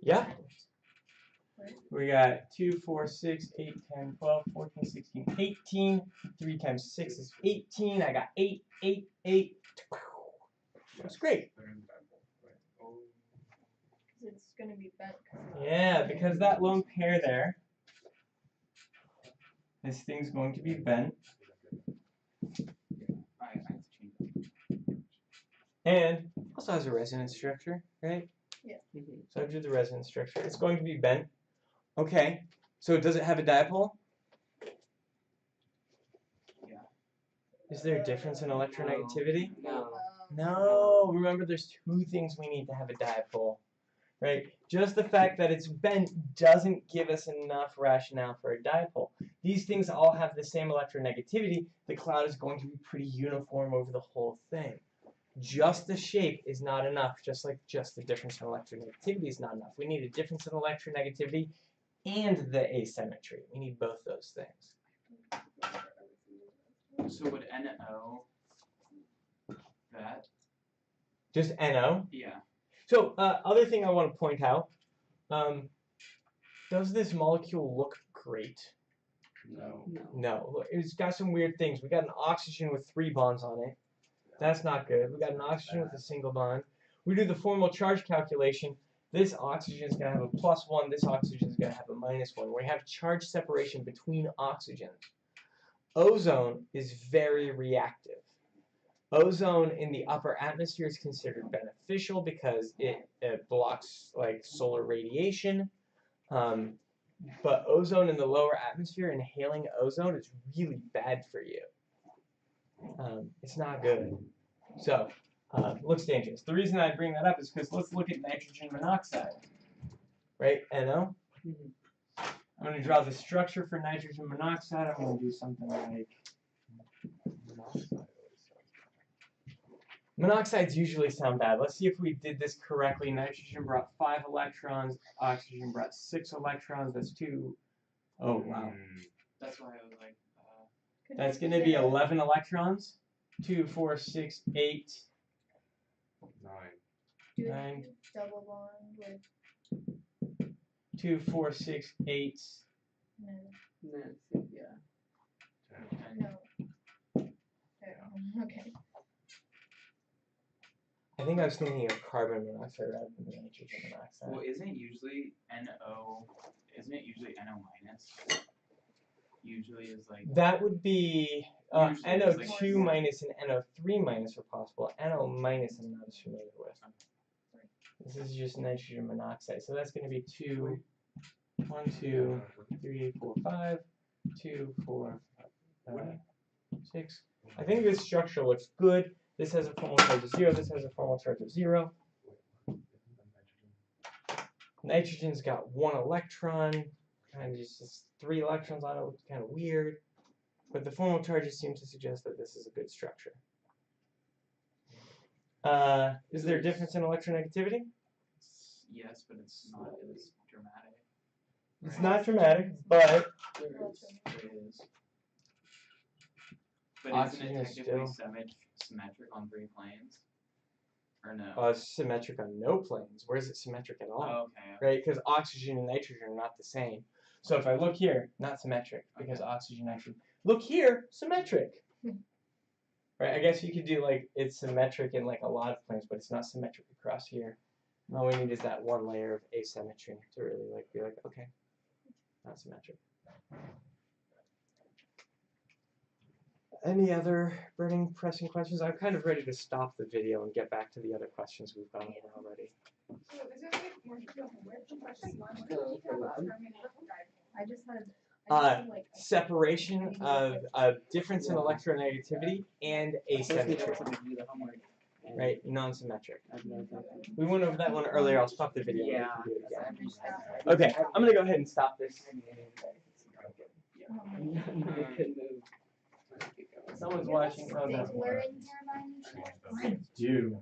Yeah. We got 2, 4, 6, 8, 10, 12, 14, 16, 18. 3 times 6 is 18. I got 8, 8, 8. That's great. It's gonna be bent. Yeah, because that lone pair there, this thing's going to be bent. I have to change that. And also has a resonance structure, right? Yeah. So I drew the resonance structure. It's going to be bent. Okay. So does it have a dipole? Yeah. Is there a difference in electronegativity? No. No. Remember, there's two things we need to have a dipole, right? Just the fact that it's bent doesn't give us enough rationale for a dipole. These things all have the same electronegativity. The cloud is going to be pretty uniform over the whole thing. Just the shape is not enough, just like just the difference in electronegativity is not enough. We need a difference in electronegativity and the asymmetry. We need both those things. So would NO that? Just NO? Yeah. So, other thing I want to point out, does this molecule look great? No. No. Look, it's got some weird things. We got an oxygen with 3 bonds on it. That's not good. We got an oxygen with a single bond. We do the formal charge calculation. This oxygen is going to have a +1. This oxygen is going to have a -1. We have charge separation between oxygens. Ozone is very reactive. Ozone in the upper atmosphere is considered beneficial because it blocks like solar radiation. But ozone in the lower atmosphere, inhaling ozone is really bad for you. It's not good. So, looks dangerous. The reason I bring that up is because let's look at nitrogen monoxide. Right, NO? I'm going to draw the structure for nitrogen monoxide. I'm going to do something like... Monoxides usually sound bad. Let's see if we did this correctly. Nitrogen brought 5 electrons. Oxygen brought 6 electrons. That's 2. Oh, wow. That's why I was like, That's going to be 11 electrons. 2, 4, 6, 8. 9. 9. Double bond with 2, 4, 6, 8. no. Yeah. No. Okay. I think I was thinking of carbon monoxide rather than nitrogen monoxide. well, isn't it usually NO minus? Usually is like. That would be Usually it's NO2 like minus and NO3 minus are possible. NO minus I'm not as familiar with. This is just nitrogen monoxide. So that's going to be 2, 1, 2, 3, 4, 5, 2, 4, 6. I think this structure looks good. This has a formal charge of 0. This has a formal charge of 0. Nitrogen's got 1 electron. Kind of just 3 electrons on it. Looks kind of weird. But the formal charges seem to suggest that this is a good structure. Is there a difference in electronegativity? Yes, but it's not as dramatic. It's right? not dramatic, but It is. But Oxygen isn't it is technically still- symmetric on 3 planes? Or no? symmetric on no planes. Where is it symmetric at all? Oh, okay. Right? Because oxygen and nitrogen are not the same. So if I look here, not symmetric because oxygen, nitrogen. Look here, symmetric. Right? I guess you could do like it's symmetric in like a lot of planes, but it's not symmetric across here. And all we need is that one layer of asymmetry to really like be like, okay, not symmetric. Any other burning, pressing questions? I'm kind of ready to stop the video and get back to the other questions we've gone over already. So is there like more question one? I just had. Like, Separation of a difference in electronegativity and asymmetry. Right? Non-symmetric. We went over that one earlier. I'll stop the video. Yeah. And we can do it again. Okay, I'm going to go ahead and stop this. Someone's watching. Oh, no. Stapler in here by any chance? I do.